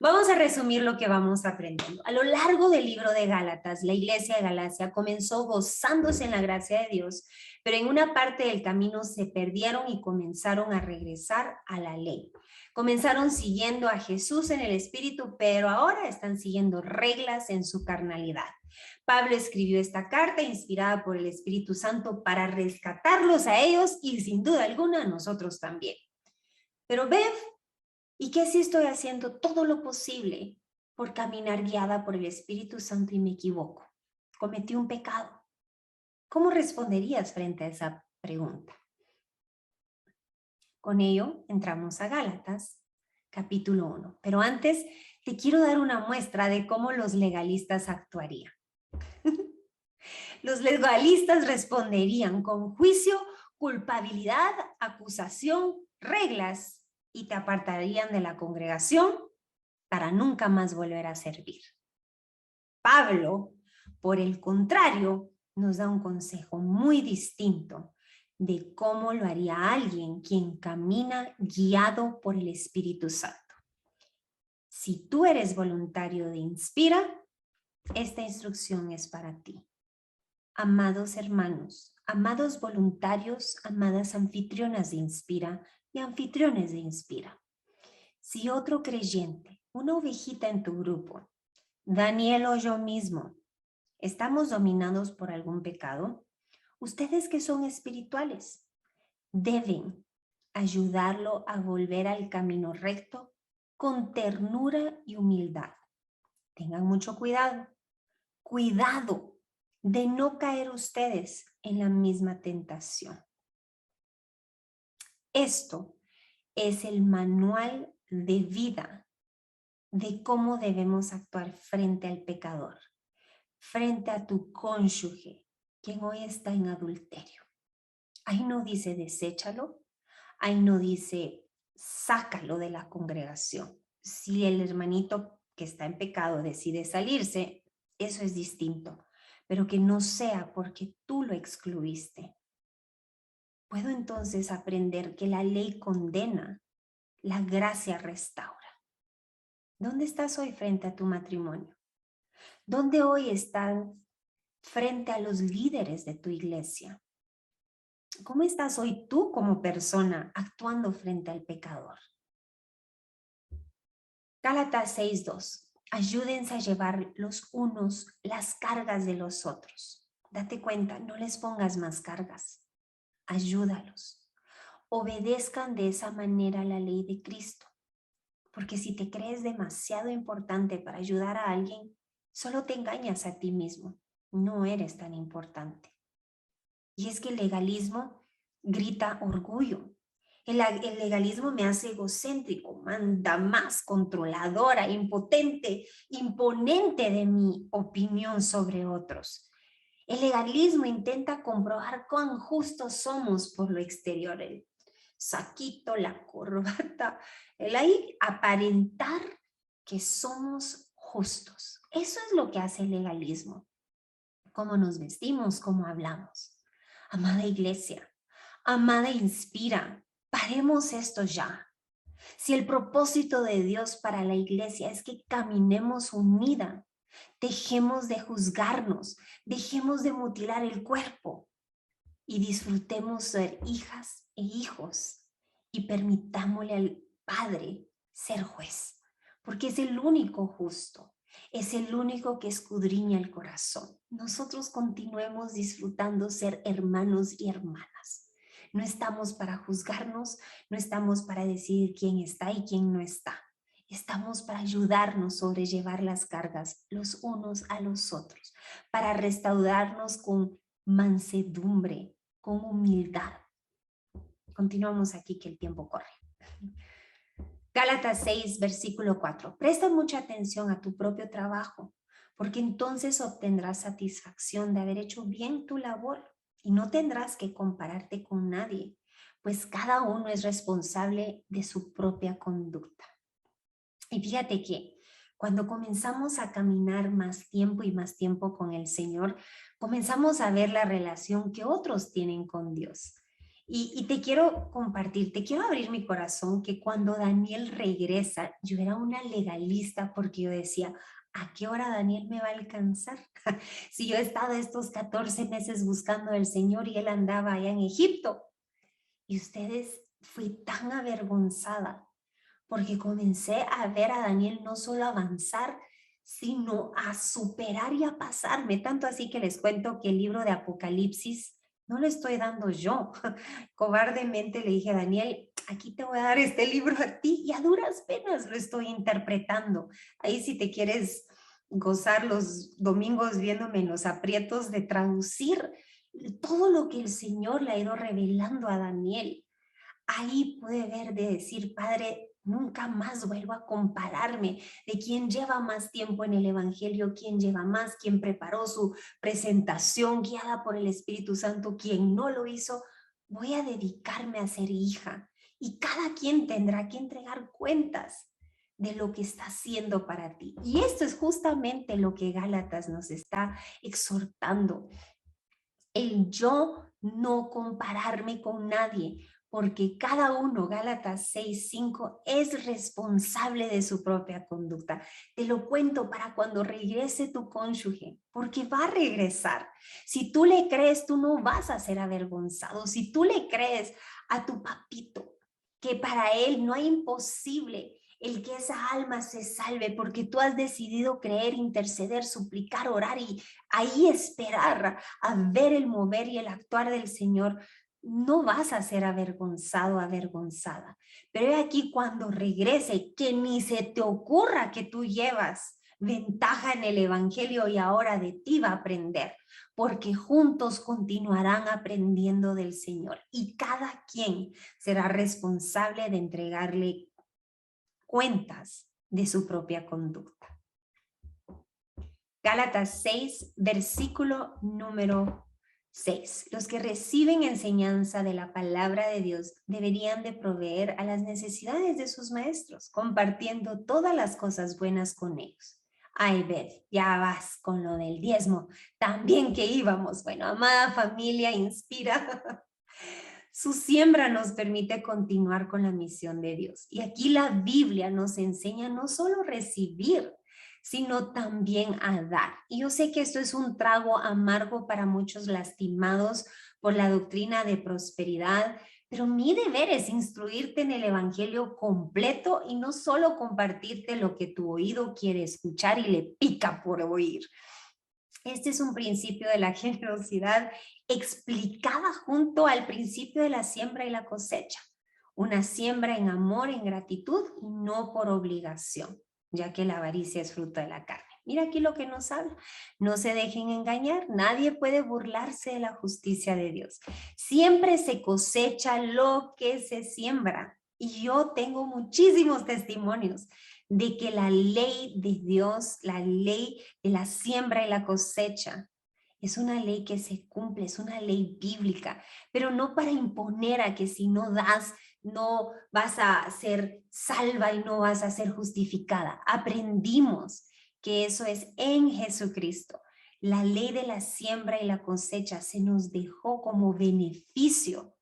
Vamos a resumir lo que vamos aprendiendo. A lo largo del libro de Gálatas, la iglesia de Galacia comenzó gozándose en la gracia de Dios, pero en una parte del camino se perdieron y comenzaron a regresar a la ley. Comenzaron siguiendo a Jesús en el Espíritu, pero ahora están siguiendo reglas en su carnalidad. Pablo escribió esta carta inspirada por el Espíritu Santo para rescatarlos a ellos y sin duda alguna a nosotros también. Pero Bev, ¿y qué si estoy haciendo todo lo posible por caminar guiada por el Espíritu Santo y me equivoco? Cometí un pecado. ¿Cómo responderías frente a esa pregunta? Con ello entramos a Gálatas, capítulo 1. Pero antes te quiero dar una muestra de cómo los legalistas actuarían. Los legalistas responderían con juicio, culpabilidad, acusación, reglas y te apartarían de la congregación para nunca más volver a servir. Pablo, por el contrario, nos da un consejo muy distinto de cómo lo haría alguien quien camina guiado por el Espíritu Santo. Si tú eres voluntario de Inspira, esta instrucción es para ti. Amados hermanos, amados voluntarios, amadas anfitrionas de Inspira y anfitriones de Inspira. Si otro creyente, una ovejita en tu grupo, Daniel o yo mismo, estamos dominados por algún pecado, ustedes que son espirituales deben ayudarlo a volver al camino recto con ternura y humildad. Tengan mucho cuidado. Cuidado de no caer ustedes en la misma tentación. Esto es el manual de vida de cómo debemos actuar frente al pecador, frente a tu cónyuge, quien hoy está en adulterio. Ahí no dice deséchalo, ahí no dice sácalo de la congregación. Si el hermanito que está en pecado decide salirse, eso es distinto, pero que no sea porque tú lo excluiste. Puedo entonces aprender que la ley condena, la gracia restaura. ¿Dónde estás hoy frente a tu matrimonio? ¿Dónde hoy estás frente a los líderes de tu iglesia? ¿Cómo estás hoy tú como persona actuando frente al pecador? Gálatas 6:2. Ayúdense a llevar los unos las cargas de los otros. Date cuenta, no les pongas más cargas. Ayúdalos. Obedezcan de esa manera la ley de Cristo. Porque si te crees demasiado importante para ayudar a alguien, solo te engañas a ti mismo. No eres tan importante. Y es que el legalismo grita orgullo. El legalismo me hace egocéntrico, manda más, controladora, impotente, imponente de mi opinión sobre otros. El legalismo intenta comprobar cuán justos somos por lo exterior, el saquito, la corbata, el ahí aparentar que somos justos. Eso es lo que hace el legalismo. Cómo nos vestimos, cómo hablamos. Amada iglesia, amada Inspira, paremos esto ya. Si el propósito de Dios para la iglesia es que caminemos unida, dejemos de juzgarnos, dejemos de mutilar el cuerpo y disfrutemos ser hijas e hijos y permitámosle al Padre ser juez, porque es el único justo. Es el único que escudriña el corazón. Nosotros continuemos disfrutando ser hermanos y hermanas. No estamos para juzgarnos, no estamos para decidir quién está y quién no está. Estamos para ayudarnos a sobrellevar las cargas los unos a los otros, para restaurarnos con mansedumbre, con humildad. Continuamos aquí que el tiempo corre. Gálatas 6, versículo 4. Presta mucha atención a tu propio trabajo, porque entonces obtendrás satisfacción de haber hecho bien tu labor y no tendrás que compararte con nadie, pues cada uno es responsable de su propia conducta. Y fíjate que cuando comenzamos a caminar más tiempo con el Señor, comenzamos a ver la relación que otros tienen con Dios. Y te quiero compartir, te quiero abrir mi corazón que cuando Daniel regresa, yo era una legalista porque yo decía, ¿a qué hora Daniel me va a alcanzar? Si yo he estado estos 14 meses buscando al Señor y él andaba allá en Egipto. Y ustedes, fui tan avergonzada porque comencé a ver a Daniel no solo avanzar, sino a superar y a pasarme. Tanto así que les cuento que el libro de Apocalipsis no lo estoy dando yo. Cobardemente le dije a Daniel, aquí te voy a dar este libro a ti y a duras penas lo estoy interpretando. Ahí si te quieres gozar los domingos viéndome en los aprietos de traducir todo lo que el Señor le ha ido revelando a Daniel. Ahí pude ver de decir, Padre, nunca más vuelvo a compararme de quién lleva más tiempo en el Evangelio, quién lleva más, quién preparó su presentación guiada por el Espíritu Santo, quién no lo hizo. Voy a dedicarme a ser hija y cada quien tendrá que entregar cuentas de lo que está haciendo para ti. Y esto es justamente lo que Gálatas nos está exhortando, el yo no compararme con nadie, porque cada uno, Gálatas 6:5, es responsable de su propia conducta. Te lo cuento para cuando regrese tu cónyuge, porque va a regresar. Si tú le crees, tú no vas a ser avergonzado. Si tú le crees a tu papito, que para él no hay imposible el que esa alma se salve, porque tú has decidido creer, interceder, suplicar, orar y ahí esperar a ver el mover y el actuar del Señor, no vas a ser avergonzado, avergonzada. Pero he aquí cuando regrese, que ni se te ocurra que tú llevas ventaja en el Evangelio y ahora de ti va a aprender, porque juntos continuarán aprendiendo del Señor y cada quien será responsable de entregarle cuentas de su propia conducta. Gálatas 6, versículo número 6. Los que reciben enseñanza de la palabra de Dios deberían de proveer a las necesidades de sus maestros, compartiendo todas las cosas buenas con ellos. Ay, Beth, ya vas con lo del diezmo. También que íbamos. Bueno, amada familia, inspira. Su siembra nos permite continuar con la misión de Dios. Y aquí la Biblia nos enseña no solo recibir, sino también a dar. Y yo sé que esto es un trago amargo para muchos lastimados por la doctrina de prosperidad, pero mi deber es instruirte en el Evangelio completo y no solo compartirte lo que tu oído quiere escuchar y le pica por oír. Este es un principio de la generosidad explicada junto al principio de la siembra y la cosecha. Una siembra en amor, en gratitud y no por obligación, ya que la avaricia es fruto de la carne. Mira aquí lo que nos habla. No se dejen engañar. Nadie puede burlarse de la justicia de Dios. Siempre se cosecha lo que se siembra. Y yo tengo muchísimos testimonios de que la ley de Dios, la ley de la siembra y la cosecha, es una ley que se cumple, es una ley bíblica, pero no para imponer a que si no das, no vas a ser salva y no vas a ser justificada. Aprendimos que eso es en Jesucristo. La ley de la siembra y la cosecha se nos dejó como beneficio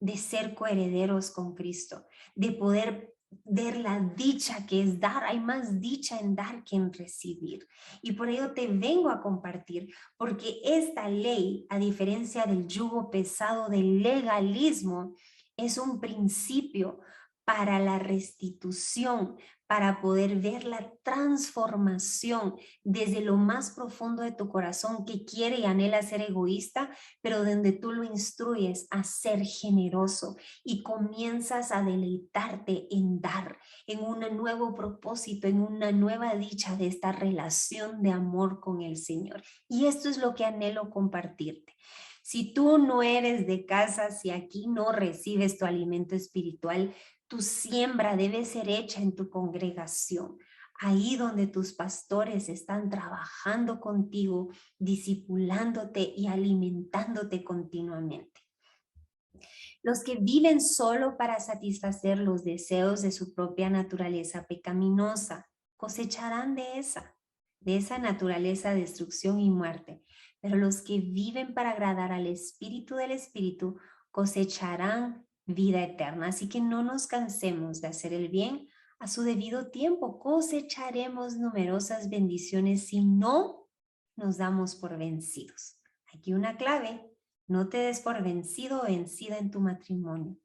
de ser coherederos con Cristo, de poder ver la dicha que es dar. Hay más dicha en dar que en recibir. Y por ello te vengo a compartir, porque esta ley, a diferencia del yugo pesado del legalismo, es un principio para la restitución, para poder ver la transformación desde lo más profundo de tu corazón que quiere y anhela ser egoísta, pero donde tú lo instruyes a ser generoso y comienzas a deleitarte en dar, en un nuevo propósito, en una nueva dicha de esta relación de amor con el Señor. Y esto es lo que anhelo compartirte. Si tú no eres de casa, si aquí no recibes tu alimento espiritual, tu siembra debe ser hecha en tu congregación, ahí donde tus pastores están trabajando contigo, discipulándote y alimentándote continuamente. Los que viven solo para satisfacer los deseos de su propia naturaleza pecaminosa cosecharán de esa naturaleza destrucción y muerte. Pero los que viven para agradar al Espíritu del Espíritu cosecharán vida eterna. Así que no nos cansemos de hacer el bien a su debido tiempo. Cosecharemos numerosas bendiciones si no nos damos por vencidos. Aquí una clave: no te des por vencido o vencida en tu matrimonio.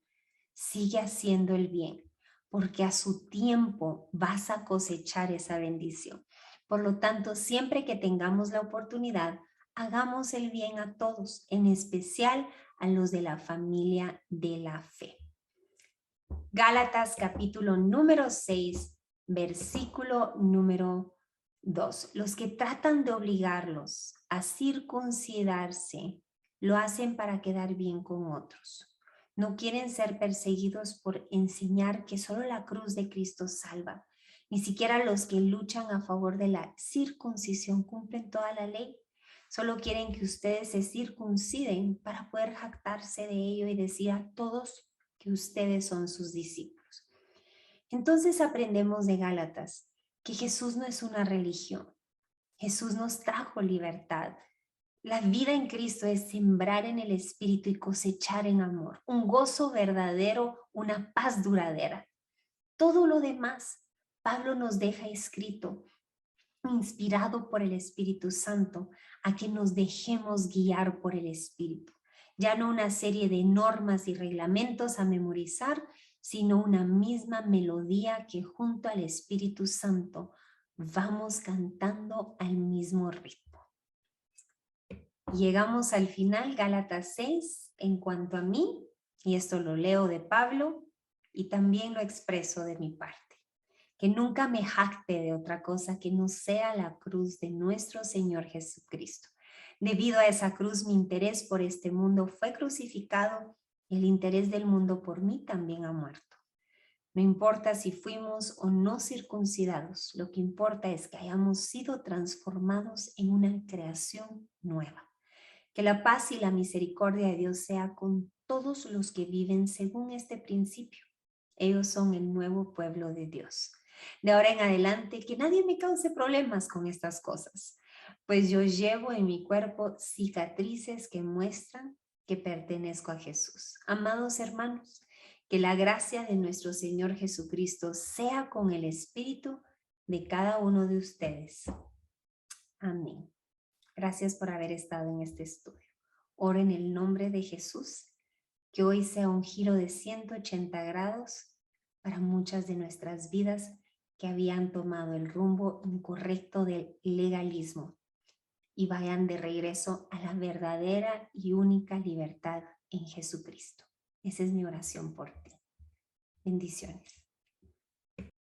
Sigue haciendo el bien, porque a su tiempo vas a cosechar esa bendición. Por lo tanto, siempre que tengamos la oportunidad, hagamos el bien a todos, en especial a los de la familia de la fe. Gálatas capítulo número 6, versículo número 2. Los que tratan de obligarlos a circuncidarse lo hacen para quedar bien con otros. No quieren ser perseguidos por enseñar que solo la cruz de Cristo salva. Ni siquiera los que luchan a favor de la circuncisión cumplen toda la ley. Solo quieren que ustedes se circunciden para poder jactarse de ello y decir a todos que ustedes son sus discípulos. Entonces aprendemos de Gálatas que Jesús no es una religión. Jesús nos trajo libertad. La vida en Cristo es sembrar en el Espíritu y cosechar en amor, un gozo verdadero, una paz duradera. Todo lo demás, Pablo nos deja escrito, inspirado por el Espíritu Santo, a que nos dejemos guiar por el Espíritu. Ya no una serie de normas y reglamentos a memorizar, sino una misma melodía que junto al Espíritu Santo vamos cantando al mismo ritmo. Llegamos al final, Gálatas 6, en cuanto a mí, y esto lo leo de Pablo y también lo expreso de mi parte. Que nunca me jacte de otra cosa que no sea la cruz de nuestro Señor Jesucristo. Debido a esa cruz, mi interés por este mundo fue crucificado y el interés del mundo por mí también ha muerto. No importa si fuimos o no circuncidados, lo que importa es que hayamos sido transformados en una creación nueva. Que la paz y la misericordia de Dios sea con todos los que viven según este principio. Ellos son el nuevo pueblo de Dios. De ahora en adelante, que nadie me cause problemas con estas cosas, pues yo llevo en mi cuerpo cicatrices que muestran que pertenezco a Jesús. Amados hermanos, que la gracia de nuestro Señor Jesucristo sea con el espíritu de cada uno de ustedes. Amén. Gracias por haber estado en este estudio. Oro en el nombre de Jesús, que hoy sea un giro de 180 grados para muchas de nuestras vidas que habían tomado el rumbo incorrecto del legalismo y vayan de regreso a la verdadera y única libertad en Jesucristo. Esa es mi oración por ti. Bendiciones.